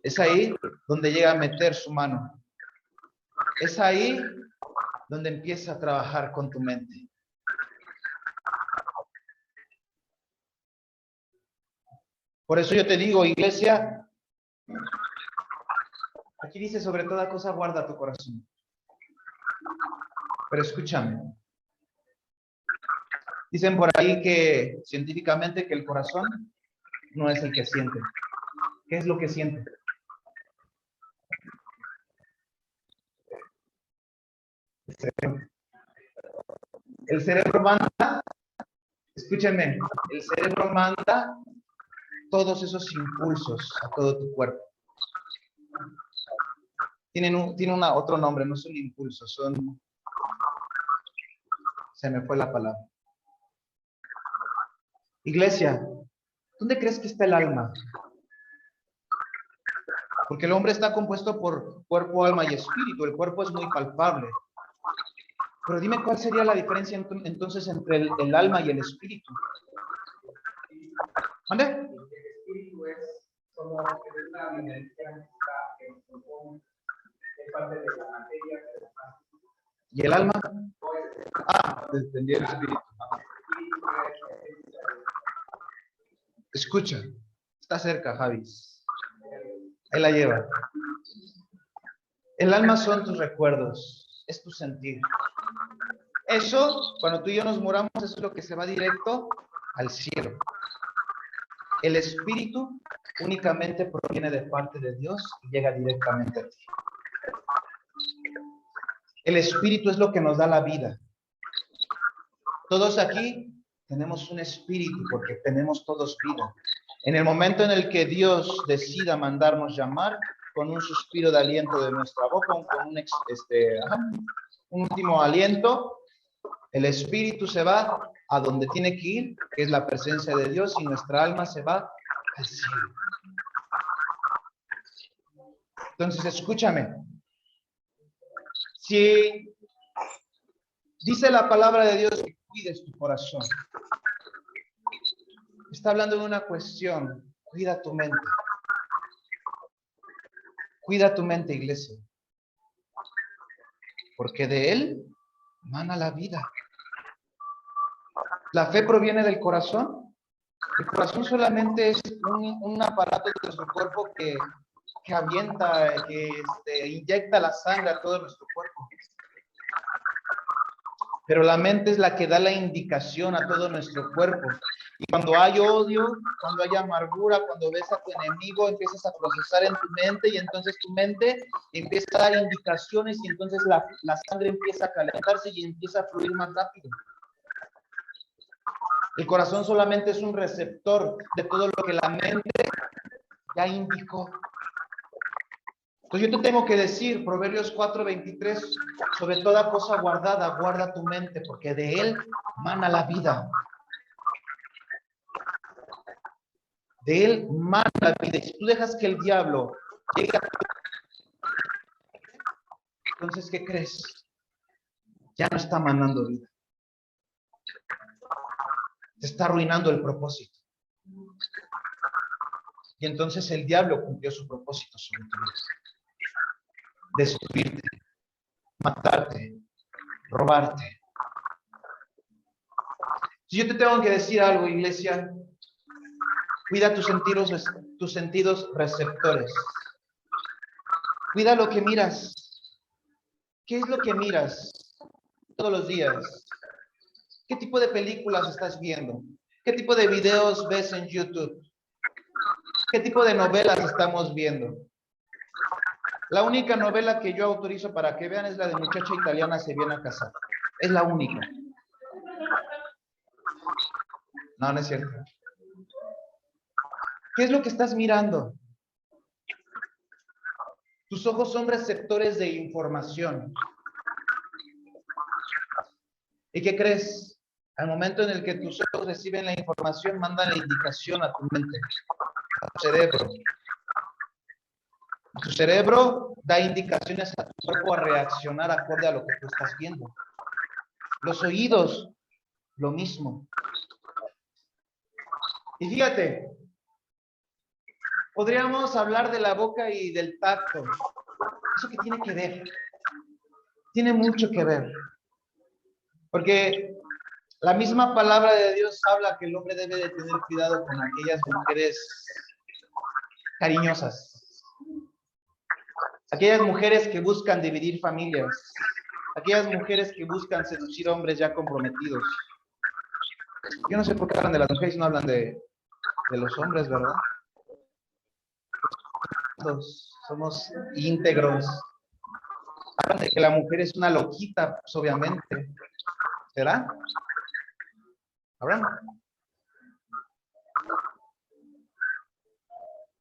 Es ahí donde llega a meter su mano. Es ahí donde empieza a trabajar con tu mente. Por eso yo te digo, iglesia, aquí dice sobre toda cosa guarda tu corazón. Pero escúchame. Dicen por ahí que científicamente que el corazón no es el que siente. ¿Qué es lo que siente? El cerebro manda, escúchenme, el cerebro manda todos esos impulsos a todo tu cuerpo. Tiene otro nombre, no son impulsos, son... Se me fue la palabra. Iglesia, ¿dónde crees que está el alma? Porque el hombre está compuesto por cuerpo, alma y espíritu. El cuerpo es muy palpable. Pero dime cuál sería la diferencia entonces entre el alma y el espíritu. ¿Dónde? El espíritu es como una energía que nos compone, es parte de la materia. ¿Y el alma? Ah, entendí el espíritu. Escucha, está cerca, Javis. Ahí la lleva. El alma son tus recuerdos, es tu sentir. Eso, cuando tú y yo nos muramos, eso es lo que se va directo al cielo. El espíritu únicamente proviene de parte de Dios y llega directamente a ti. El espíritu es lo que nos da la vida. Todos aquí tenemos un espíritu porque tenemos todos vida. En el momento en el que Dios decida mandarnos llamar, con un suspiro de aliento de nuestra boca, con un último aliento, el espíritu se va a donde tiene que ir, que es la presencia de Dios, y nuestra alma se va al cielo. Entonces, escúchame. Si dice la palabra de Dios que cuides tu corazón, está hablando de una cuestión. Cuida tu mente. Cuida tu mente, iglesia. Porque de él mana la vida. La fe proviene del corazón. El corazón solamente es un aparato de nuestro cuerpo que avienta, que inyecta la sangre a todo nuestro cuerpo. Pero la mente es la que da la indicación a todo nuestro cuerpo. Y cuando hay odio, cuando hay amargura, cuando ves a tu enemigo, empiezas a procesar en tu mente y entonces tu mente empieza a dar indicaciones y entonces la sangre empieza a calentarse y empieza a fluir más rápido. El corazón solamente es un receptor de todo lo que la mente ya indicó. Entonces yo te tengo que decir, Proverbios 4:23, sobre toda cosa guardada, guarda tu mente, porque de él mana la vida. De él mana la vida. Y si tú dejas que el diablo llegue a tu... Entonces, ¿qué crees? Ya no está manando vida. Te está arruinando el propósito. Y entonces el diablo cumplió su propósito sobre tu vida. Destruirte, matarte, robarte. Si yo te tengo que decir algo, iglesia, cuida tus sentidos receptores. Cuida lo que miras. ¿Qué es lo que miras todos los días? ¿Qué tipo de películas estás viendo? ¿Qué tipo de videos ves en YouTube? ¿Qué tipo de novelas estamos viendo? La única novela que yo autorizo para que vean es la de Muchacha Italiana se viene a casar. Es la única. No, no es cierto. ¿Qué es lo que estás mirando? Tus ojos son receptores de información. ¿Y qué crees? Al momento en el que tus ojos reciben la información, mandan la indicación a tu mente, a tu cerebro. Tu cerebro da indicaciones a tu cuerpo a reaccionar acorde a lo que tú estás viendo. Los oídos, lo mismo. Y fíjate, podríamos hablar de la boca y del tacto. ¿Eso qué tiene que ver? Tiene mucho que ver. Porque la misma palabra de Dios habla que el hombre debe de tener cuidado con aquellas mujeres cariñosas. Aquellas mujeres que buscan dividir familias. Aquellas mujeres que buscan seducir hombres ya comprometidos. Yo no sé por qué hablan de las mujeres y no hablan de los hombres, ¿verdad? Todos somos íntegros. Hablan de que la mujer es una loquita, pues obviamente. ¿Será? ¿Habrán?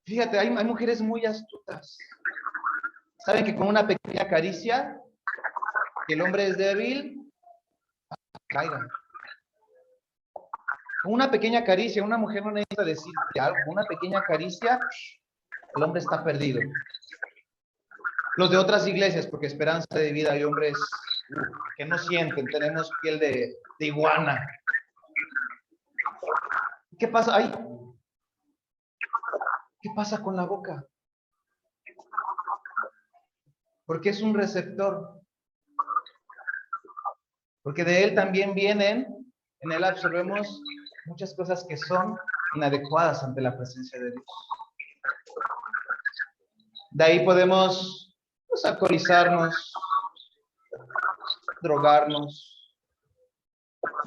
Fíjate, hay mujeres muy astutas. Saben que con una pequeña caricia, que el hombre es débil, caiga. Con una pequeña caricia, una mujer no necesita decirte algo. Con una pequeña caricia, el hombre está perdido. Los de otras iglesias, porque esperanza de vida hay hombres que no sienten, tenemos piel de iguana. ¿Qué pasa ahí? ¿Qué pasa con la boca? Porque es un receptor. Porque de él también vienen, en él absorbemos muchas cosas que son inadecuadas ante la presencia de Dios. De ahí podemos alcoholizarnos, drogarnos.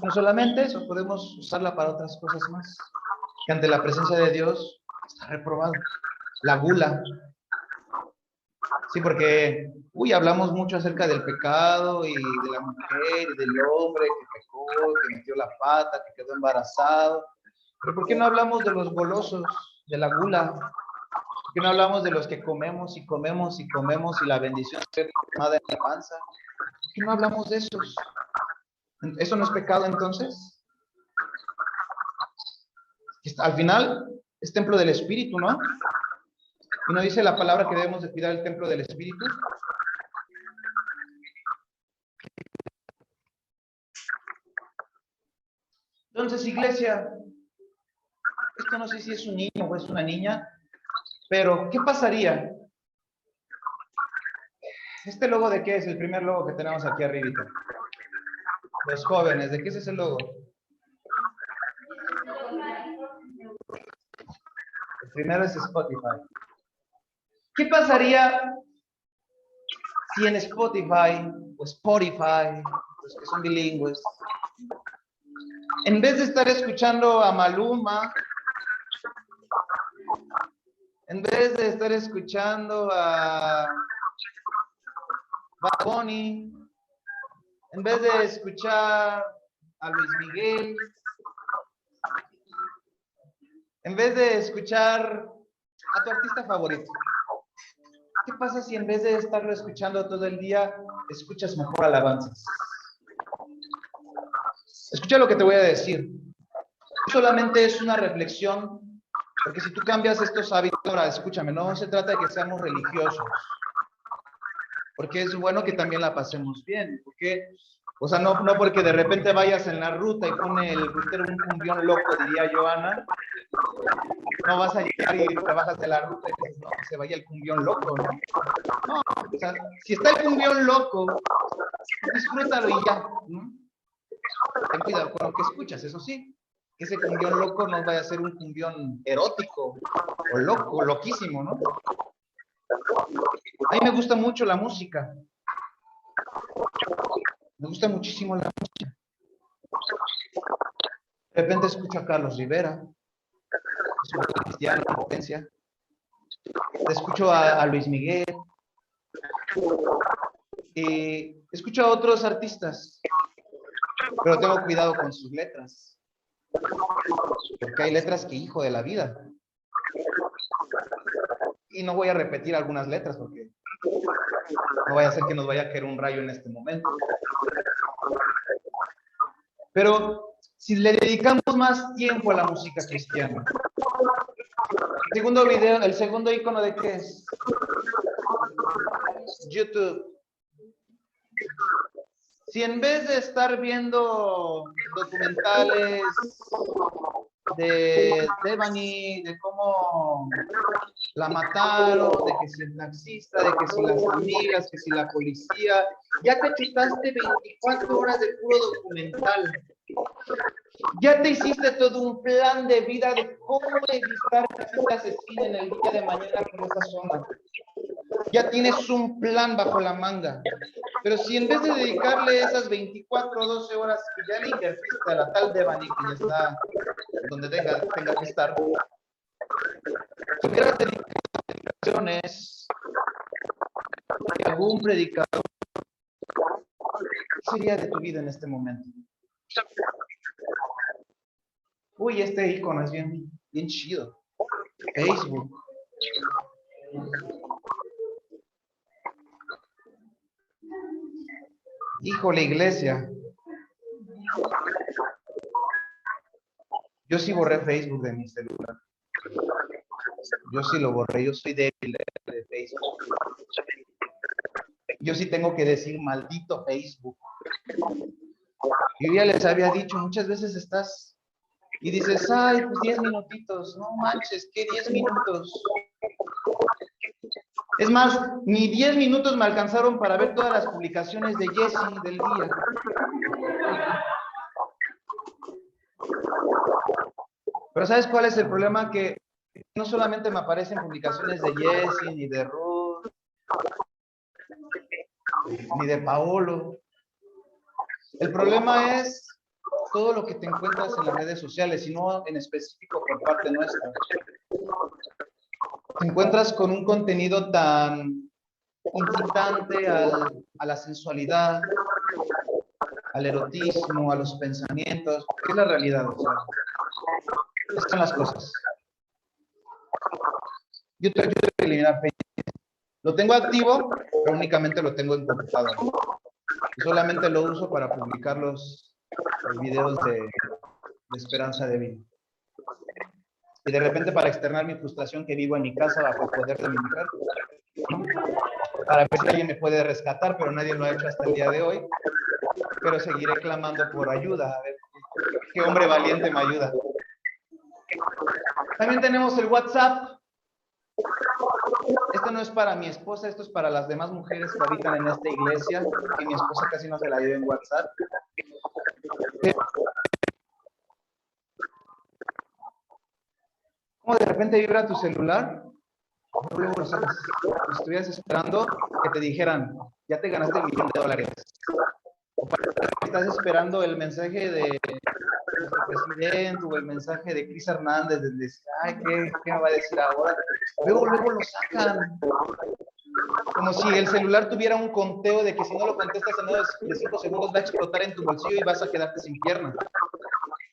No solamente eso, podemos usarla para otras cosas más, que ante la presencia de Dios está reprobado. La gula. Sí, porque, hablamos mucho acerca del pecado y de la mujer y del hombre que pecó, que metió la pata, que quedó embarazado. Pero ¿por qué no hablamos de los golosos, de la gula? ¿Por qué no hablamos de los que comemos y comemos y comemos y la bendición se quemada en la panza? ¿Por qué no hablamos de esos? ¿Eso no es pecado entonces? Al final es templo del Espíritu, ¿no? ¿Y no dice la palabra que debemos de cuidar el templo del Espíritu? Entonces, iglesia, esto no sé si es un niño o es una niña, pero ¿qué pasaría? ¿Este logo de qué es? El primer logo que tenemos aquí arribita. Los jóvenes, ¿de qué es ese logo? El primero es Spotify. ¿Qué pasaría si en Spotify, o los que son bilingües, en vez de estar escuchando a Maluma, en vez de estar escuchando a Bad Bunny, en vez de escuchar a Luis Miguel, en vez de escuchar a tu artista favorito, ¿qué pasa si en vez de estarlo escuchando todo el día, escuchas mejor alabanzas? Escucha lo que te voy a decir. Solamente es una reflexión, porque si tú cambias estos hábitos, ahora escúchame, no se trata de que seamos religiosos, porque es bueno que también la pasemos bien, porque, o sea, no porque de repente vayas en la ruta y pone el rutero un cumbión loco, diría Joana, no vas a llegar y te bajas de la ruta y dices, no, se vaya el cumbión loco, ¿no? No, o sea, si está el cumbión loco, disfrútalo y ya, ¿no? Ten cuidado con lo que escuchas, eso sí. Que ese cumbión loco no vaya a ser un cumbión erótico o loco, loquísimo, ¿no? A mí me gusta mucho la música. Me gusta muchísimo la música. De repente escucho a Carlos Rivera, escucho a Cristiano Potencia, escucho a Luis Miguel, escucho a otros artistas, pero tengo cuidado con sus letras, porque hay letras que hijo de la vida. Y no voy a repetir algunas letras porque no vaya a ser que nos vaya a caer un rayo en este momento. Pero si le dedicamos más tiempo a la música cristiana, el segundo icono de qué es? YouTube. Si en vez de estar viendo documentales de Devani, de cómo la mataron, de que si el taxista, de que si las amigas, que si la policía, ya te chutaste 24 horas de puro documental. Ya te hiciste todo un plan de vida de cómo evitar que te asesinen el día de mañana por esa zona. Ya tienes un plan bajo la manga. Pero si en vez de dedicarle esas 24 o 12 horas que ya le invertiste a la tal Devani, que ya está donde tenga que estar, si hubieras dedicado dedicaciones a algún predicador, ¿qué sería de tu vida en este momento? Uy, este icono es bien chido. Facebook. Híjole, iglesia. Yo sí borré Facebook de mi celular. Yo sí lo borré, yo soy débil de Facebook. Yo sí tengo que decir maldito Facebook. Yo ya les había dicho, muchas veces estás y dices, ay, pues 10 minutitos. No manches, ¿qué 10 minutos? Es más, ni 10 minutos me alcanzaron para ver todas las publicaciones de Jessie del día. Pero ¿sabes cuál es el problema? Que no solamente me aparecen publicaciones de Jessie, ni de Ruth, ni de Paolo. El problema es todo lo que te encuentras en las redes sociales, y no en específico por parte nuestra. Te encuentras con un contenido tan incitante a la sensualidad, al erotismo, a los pensamientos, que es la realidad. O sea, estas son las cosas. Yo te ayudo a eliminar Facebook. Lo tengo activo, pero únicamente lo tengo en computadora. Y solamente lo uso para publicar los videos de esperanza de vida. Y de repente para externar mi frustración que vivo en mi casa bajo el poder de mi mujer, ¿no? Para ver si alguien me puede rescatar, pero nadie lo ha hecho hasta el día de hoy. Pero seguiré clamando por ayuda, a ver qué hombre valiente me ayuda. También tenemos el WhatsApp. Esto no es para mi esposa, esto es para las demás mujeres que habitan en esta iglesia, y mi esposa casi no se la lleva en WhatsApp. ¿Cómo de repente vibra tu celular? Luego lo sacas. Estuvieras esperando que te dijeran, ya te ganaste $1,000,000. O para estás esperando el mensaje de nuestro presidente o el mensaje de Cris Hernández, de decir, ay, ¿qué me va a decir ahora? Luego lo sacan. Como si el celular tuviera un conteo de que si no lo contestas en menos de 5 segundos va a explotar en tu bolsillo y vas a quedarte sin pierna.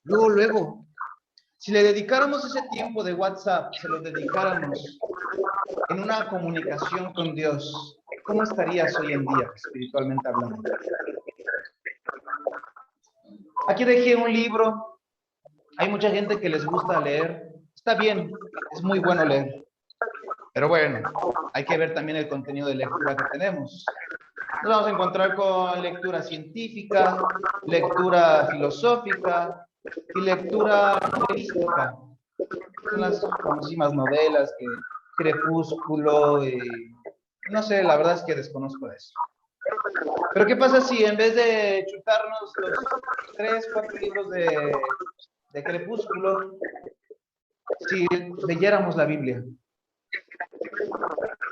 Luego. Si le dedicáramos ese tiempo de WhatsApp, se lo dedicáramos en una comunicación con Dios, ¿cómo estarías hoy en día, espiritualmente hablando? Aquí dejé un libro. Hay mucha gente que les gusta leer. Está bien, es muy bueno leer. Pero bueno, hay que ver también el contenido de lectura que tenemos. Nos vamos a encontrar con lectura científica, lectura filosófica y lectura novelística. Son las famosísimas novelas que Crepúsculo y no sé, la verdad es que desconozco de eso. Pero ¿qué pasa si en vez de chutarnos los 3, 4 libros de Crepúsculo, si leyéramos la Biblia?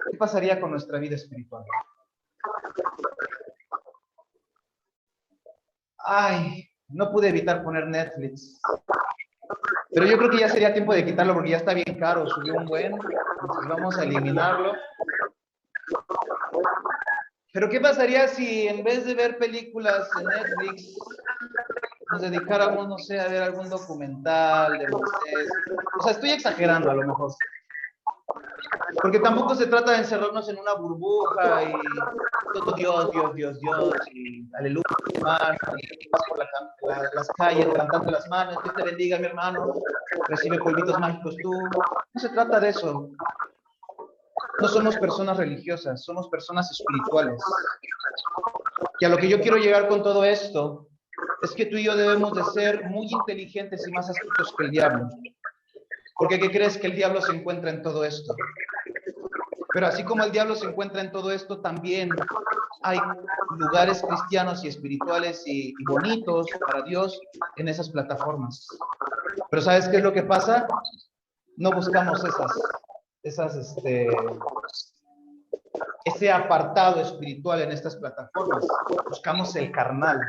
¿Qué pasaría con nuestra vida espiritual? Ay, no pude evitar poner Netflix. Pero yo creo que ya sería tiempo de quitarlo porque ya está bien caro, subió un buen, entonces vamos a eliminarlo. Pero ¿qué pasaría si en vez de ver películas en Netflix, nos dedicáramos, no sé, a ver algún documental de Moisés? O sea, estoy exagerando a lo mejor. Porque tampoco se trata de encerrarnos en una burbuja y todo Dios, Dios, Dios, Dios, y aleluya, hermano, y vas por las calles levantando las manos, Dios te bendiga, mi hermano, recibe polvitos mágicos tú. No se trata de eso. No somos personas religiosas, somos personas espirituales. Y a lo que yo quiero llegar con todo esto es que tú y yo debemos de ser muy inteligentes y más astutos que el diablo. Porque ¿qué crees? Que el diablo se encuentra en todo esto. Pero así como el diablo se encuentra en todo esto, también hay lugares cristianos y espirituales y bonitos para Dios en esas plataformas. Pero ¿sabes qué es lo que pasa? No buscamos ese apartado espiritual en estas plataformas. Buscamos el carnal.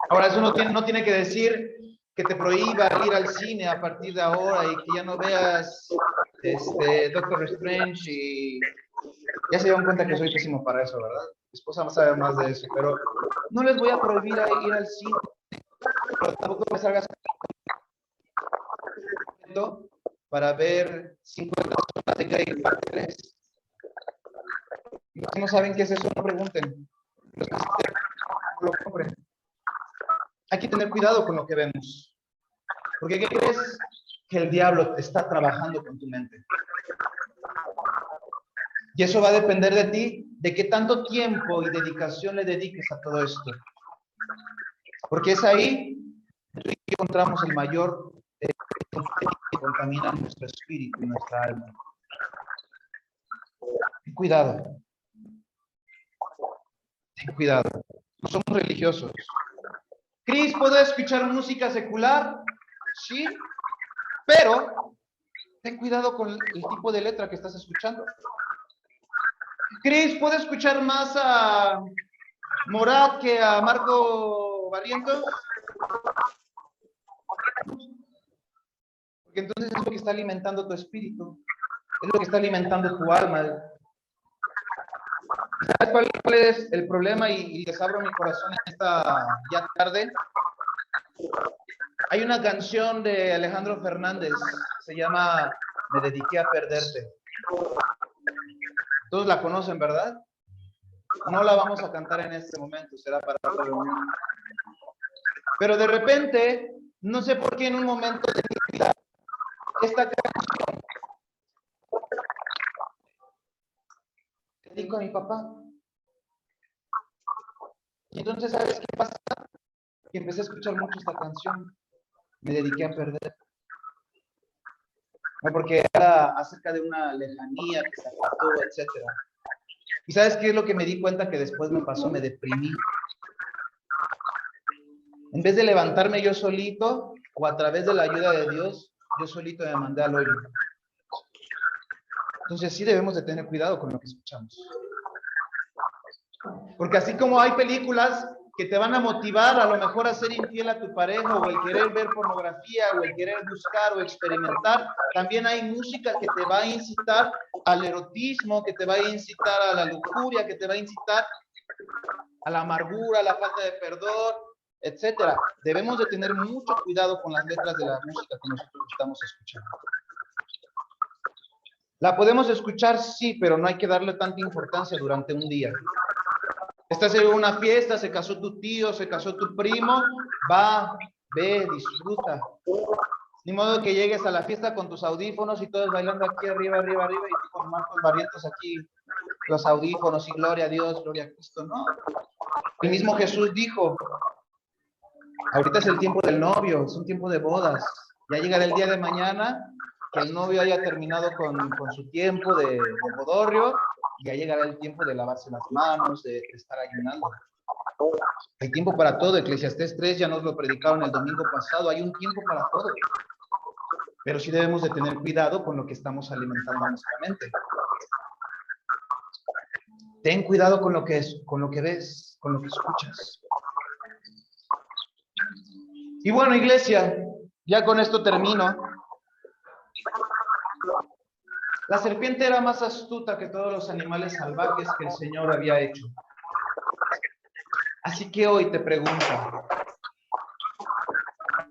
Ahora, eso no tiene que decir que te prohíba ir al cine a partir de ahora y que ya no veas Doctor Strange y ya se dieron cuenta que soy pésimo para eso, ¿verdad? Mi esposa sabe más de eso, pero no les voy a prohibir ir al cine, pero tampoco me salgas para ver 50 horas de Grey parte 3. Los que no saben qué es eso, no pregunten. Los que no lo compren. Hay que tener cuidado con lo que vemos. Porque ¿qué crees? Que el diablo está trabajando con tu mente. Y eso va a depender de ti, de qué tanto tiempo y dedicación le dediques a todo esto. Porque es ahí que encontramos el mayor que contamina nuestro espíritu y nuestra alma. Ten cuidado. Ten cuidado. No somos religiosos. Cris, ¿puedo escuchar música secular? Sí, pero ten cuidado con el tipo de letra que estás escuchando. Cris, ¿puedo escuchar más a Morat que a Marco Barrientos? Porque entonces es lo que está alimentando tu espíritu, es lo que está alimentando tu alma. ¿Sabes cuál es el problema? Y les abro mi corazón esta ya tarde. Hay una canción de Alejandro Fernández, se llama Me dediqué a perderte. Todos la conocen, ¿verdad? No la vamos a cantar en este momento, será para otra reunión. Pero de repente, no sé por qué en un momento de mi vida, esta canción le dedico a mi papá. Y entonces, ¿sabes qué pasa? Que empecé a escuchar mucho esta canción. Me dediqué a perder. No, porque era acerca de una lejanía que se apartó, etc. ¿Y sabes qué es lo que me di cuenta que después me pasó? Me deprimí. En vez de levantarme yo solito, o a través de la ayuda de Dios, yo solito me mandé al hoyo. Entonces sí debemos de tener cuidado con lo que escuchamos. Porque así como hay películas que te van a motivar a lo mejor a ser infiel a tu pareja, o el querer ver pornografía, o el querer buscar o experimentar. También hay música que te va a incitar al erotismo, que te va a incitar a la lujuria, que te va a incitar a la amargura, a la falta de perdón, etcétera. Debemos de tener mucho cuidado con las letras de la música que nosotros estamos escuchando. La podemos escuchar, sí, pero no hay que darle tanta importancia durante un día. Estás en una fiesta, se casó tu tío, se casó tu primo, va, ve, disfruta. Ni modo que llegues a la fiesta con tus audífonos y todos bailando aquí arriba, arriba, arriba, y tú con Marcos Barrientos aquí, los audífonos, y gloria a Dios, gloria a Cristo, ¿no? El mismo Jesús dijo, ahorita es el tiempo del novio, es un tiempo de bodas. Ya llegará el día de mañana que el novio haya terminado con su tiempo de bodorrio, y ya llegará el tiempo de lavarse las manos, de estar ayunando. Hay tiempo para todo. Eclesiastés 3 ya nos lo predicaron el domingo pasado. Hay un tiempo para todo. Pero sí debemos de tener cuidado con lo que estamos alimentando a nuestra mente. Ten cuidado con lo que ves, con lo que escuchas. Y bueno, iglesia, ya con esto termino. La serpiente era más astuta que todos los animales salvajes que el Señor había hecho. Así que hoy te pregunto,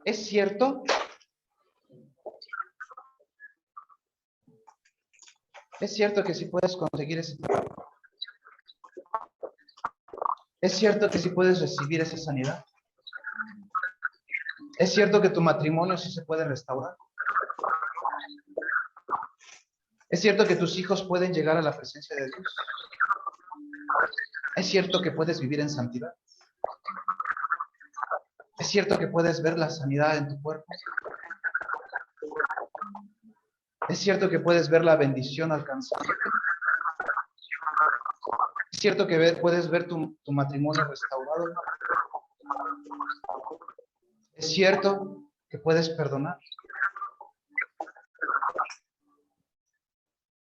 ¿es cierto? ¿Es cierto que sí puedes conseguir ese trabajo? ¿Es cierto que sí puedes recibir esa sanidad? ¿Es cierto que tu matrimonio sí se puede restaurar? ¿Es cierto que tus hijos pueden llegar a la presencia de Dios? ¿Es cierto que puedes vivir en santidad? ¿Es cierto que puedes ver la sanidad en tu cuerpo? ¿Es cierto que puedes ver la bendición alcanzada? ¿Es cierto que puedes ver tu matrimonio restaurado? ¿Es cierto que puedes perdonar?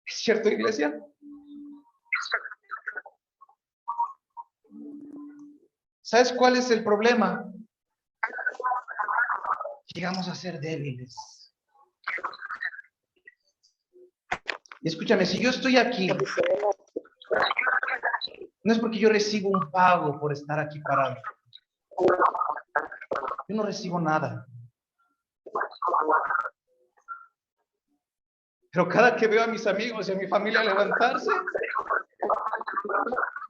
¿Es cierto, iglesia? ¿Sabes cuál es el problema? Llegamos a ser débiles. Y escúchame, si yo estoy aquí, no es porque yo recibo un pago por estar aquí parado. Yo no recibo nada. Pero cada que veo a mis amigos y a mi familia levantarse,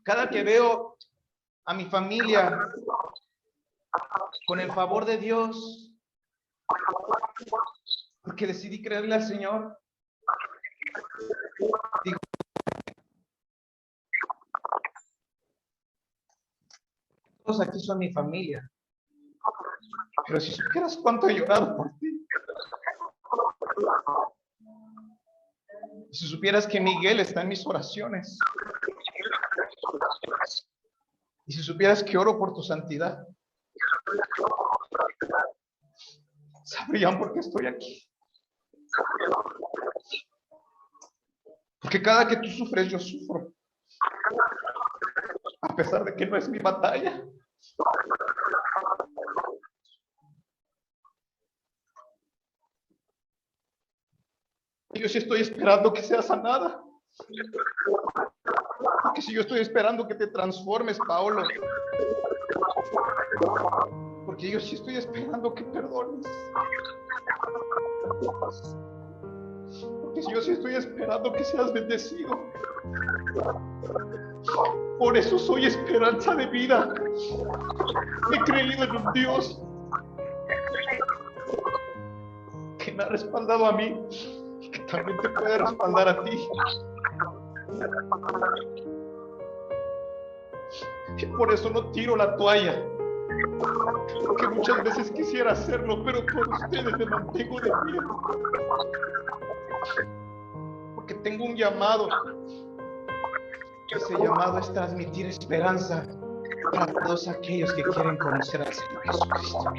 cada que veo a mi familia con el favor de Dios, porque decidí creerle al Señor, digo, todos aquí son mi familia. Pero si supieras cuánto he llorado por ti. Si supieras que Miguel está en mis oraciones. Y si supieras que oro por tu santidad. Sabrían por qué estoy aquí. Porque cada que tú sufres, yo sufro. A pesar de que no es mi batalla. Yo sí estoy esperando que seas sanada. Porque si yo estoy esperando que te transformes, Paolo. Porque yo sí estoy esperando que perdones. Porque si yo sí estoy esperando que seas bendecido. Por eso soy esperanza de vida. He creído en un Dios que me ha respaldado a mí y que también te puede respaldar a ti. Y por eso no tiro la toalla, porque muchas veces quisiera hacerlo, pero por ustedes me mantengo de pie. Porque tengo un llamado. Ese llamado es transmitir esperanza para todos aquellos que quieren conocer al Señor Jesucristo.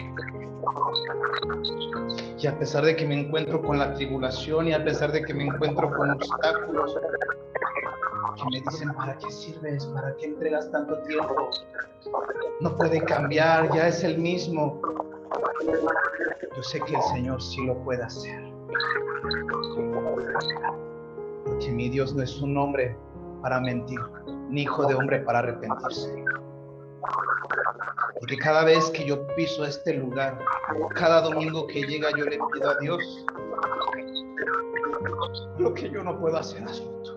Y a pesar de que me encuentro con la tribulación, y a pesar de que me encuentro con obstáculos, que me dicen, ¿para qué sirves? ¿Para qué entregas tanto tiempo? No puede cambiar, ya es el mismo. Yo sé que el Señor sí lo puede hacer. Porque mi Dios no es un hombre para mentir, ni hijo de hombre para arrepentirse. Y que cada vez que yo piso este lugar, cada domingo que llega, yo le pido a Dios lo que yo no puedo hacer, hazlo tú.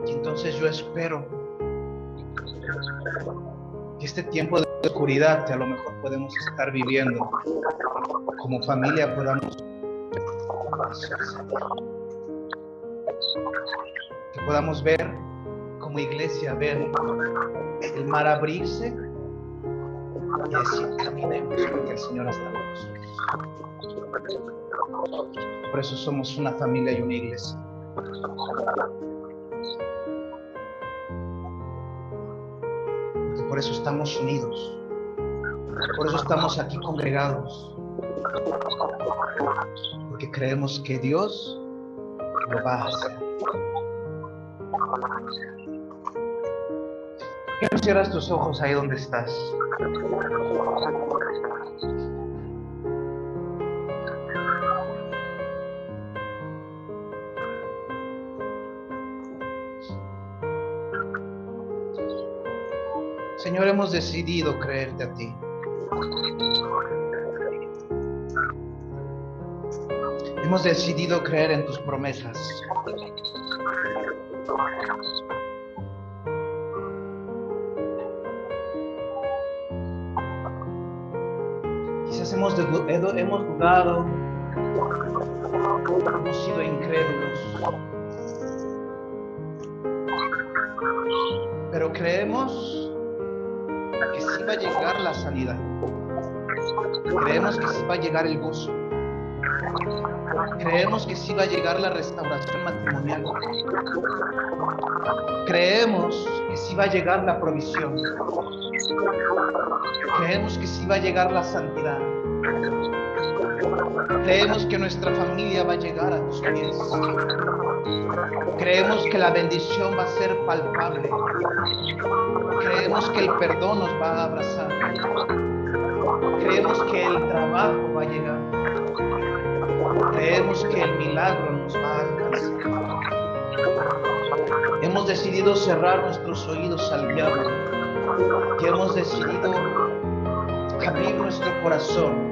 Y entonces yo espero que este tiempo de oscuridad que a lo mejor podemos estar viviendo como familia podamos que podamos ver como iglesia, ver el mar abrirse y decir caminemos porque el Señor está con nosotros. Por eso somos una familia y una iglesia. Por eso estamos unidos. Por eso estamos aquí congregados. Porque creemos que Dios lo va a hacer. ¿Por qué no cierras tus ojos ahí donde estás? Señor, hemos decidido creerte a ti. Hemos decidido creer en tus promesas. Quizás hemos dudado, hemos sido incrédulos, pero creemos que sí va a llegar la sanidad. Creemos que sí va a llegar el gozo. Creemos que sí va a llegar la restauración matrimonial. Creemos que sí va a llegar la provisión. Creemos que sí va a llegar la santidad. Creemos que nuestra familia va a llegar a tus pies. Creemos que la bendición va a ser palpable. Creemos que el perdón nos va a abrazar. Creemos que el trabajo va a llegar. Creemos que el milagro nos va a alcanzar. Hemos decidido cerrar nuestros oídos al diablo. Y hemos decidido abrir nuestro corazón.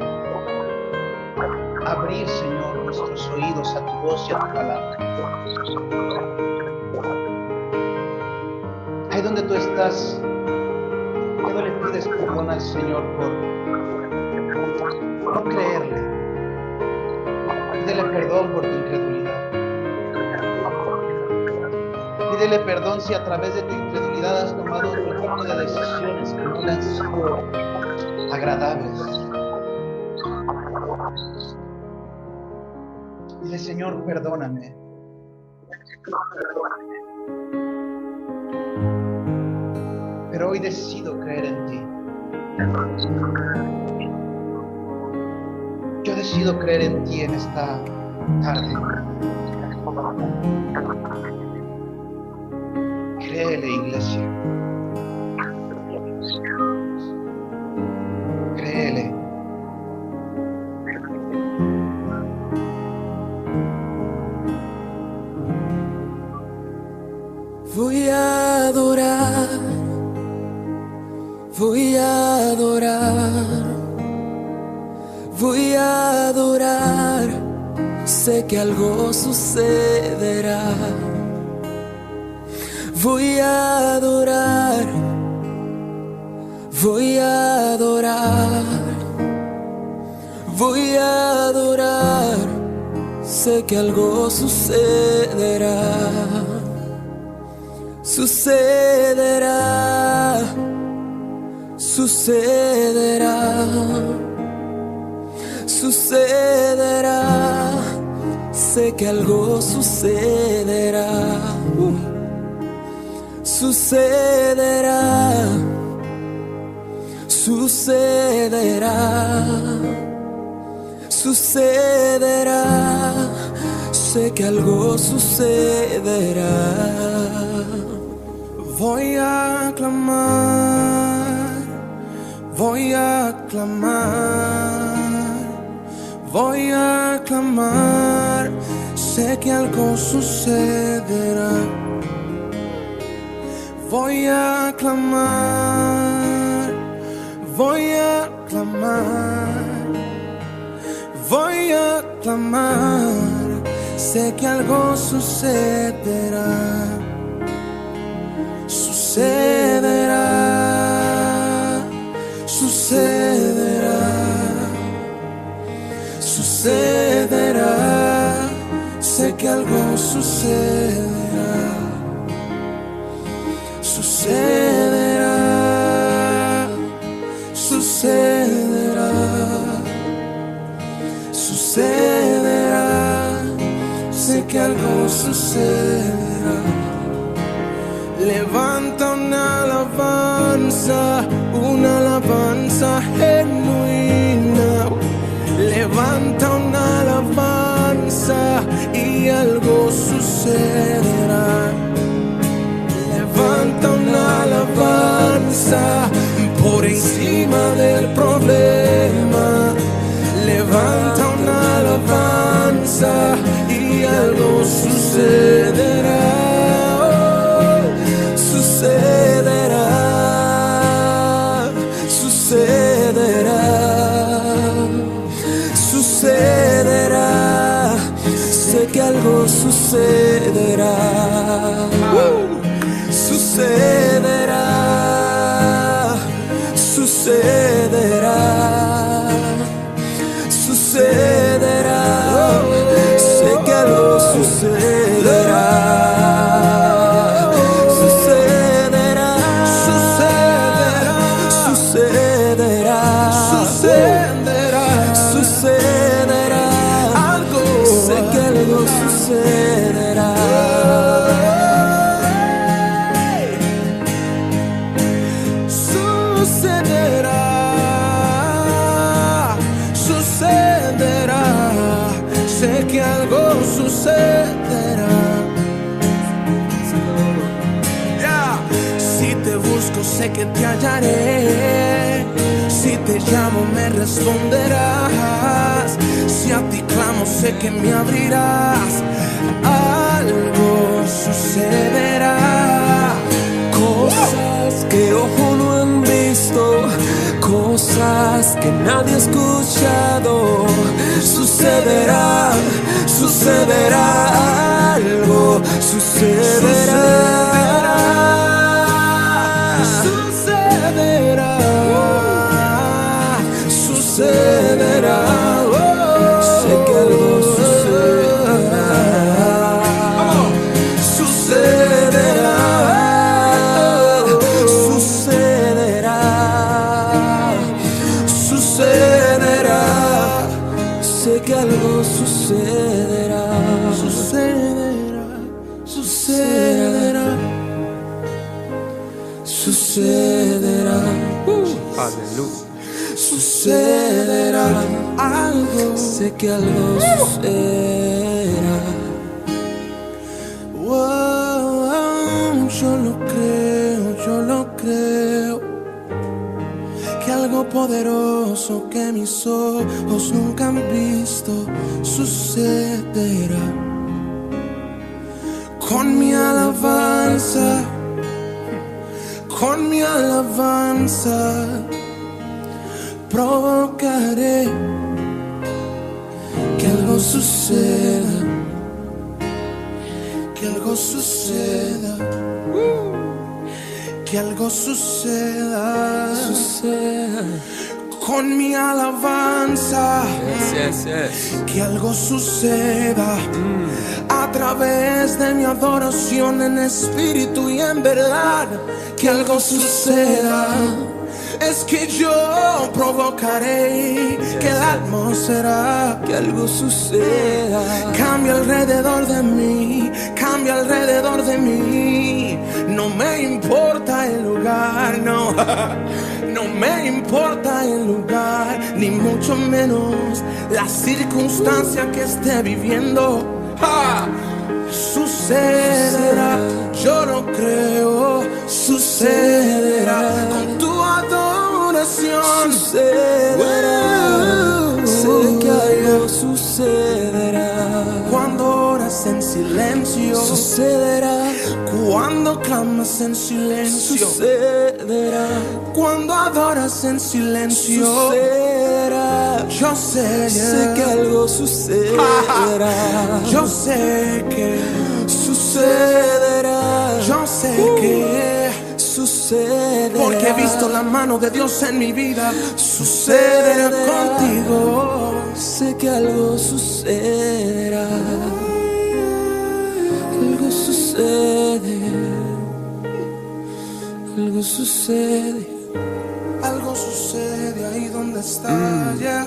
Abrir, Señor, nuestros oídos a tu voz y a tu palabra. Ahí donde tú estás, ¿qué no le pides perdón al Señor por no creerle? Pídele perdón por tu incredulidad. Pídele perdón si a través de tu incredulidad has tomado otro tipo de decisiones que no le han sido agradables. Dile, Señor, perdóname. Pero hoy decido creer en ti. Yo decido creer en ti en esta tarde. Créele, iglesia. Créele. Voy a adorar, voy a adorar, voy a adorar, sé que algo sucederá. Voy a adorar, voy a adorar, voy a adorar, sé que algo sucederá. Sucederá, sucederá, sucederá, sé que algo sucederá. Sucederá, sucederá, sucederá, sé que algo sucederá. Voy a clamar, voy a clamar, voy a clamar, sé que algo sucederá. Voy a clamar, voy a clamar, voy a clamar, sé que algo sucederá. Sucederá, sucederá, sucederá, sé que algo sucederá. Sucederá, sucederá, sucederá, sé que algo sucederá. Levanta una alabanza genuina. Levanta una alabanza y algo sucederá. Levanta una alabanza por encima del problema. Levanta una alabanza y algo sucederá. Sucederá, sucederá, sucederá, sé que algo sucederá. Sucederá, sucederá, sucederá, sé que algo sucederá. Sucederá, sucederá, sucederá, sé que algo sucederá. Yeah. Si te busco sé que te hallaré, si te llamo me responderás, si a ti clamo sé que me abrirás. Algo sucederá, cosas que ojo no han visto, cosas que nadie ha escuchado. Sucederá, sucederá, algo sucederá. Sucederá, sucederá, sé que algo sucederá. sucederá, Sucederá, sucederá, sé que algo sucederá. sucederá, sucederá, Sucederá, aleluya, sucederá algo, sé que algo sucederá. Wow, yo lo creo, que algo poderoso que mis ojos nunca han visto sucederá. Con mi alabanza, con mi alabanza, provocaré que algo suceda, que algo suceda, que algo suceda, Suceda. con mi alabanza, que algo suceda a través de mi adoración en espíritu y en verdad, que algo suceda. Es que yo provocaré que la atmósfera, Que algo suceda. cambia alrededor de mí, cambia alrededor de mí. No me importa el lugar, no, no me importa el lugar, ni mucho menos la circunstancia que esté viviendo. ¡Ja! Sucederá, yo lo creo, sucederá con tu adoración. Sucederá, sé que algo sucederá. Cuando oras en silencio, Sucederá, cuando clamas en silencio, sucederá, cuando adoras en silencio, sucederá. yo sé que algo sucederá. Yo sé que sucederá. Yo sé que sucederá. porque he visto la mano de Dios en mi vida. Sucederá contigo. Sé que algo sucederá. Algo sucede. Algo sucede. Algo sucede ahí donde estás, yeah.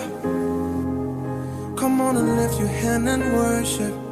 Come on and lift your hand and worship.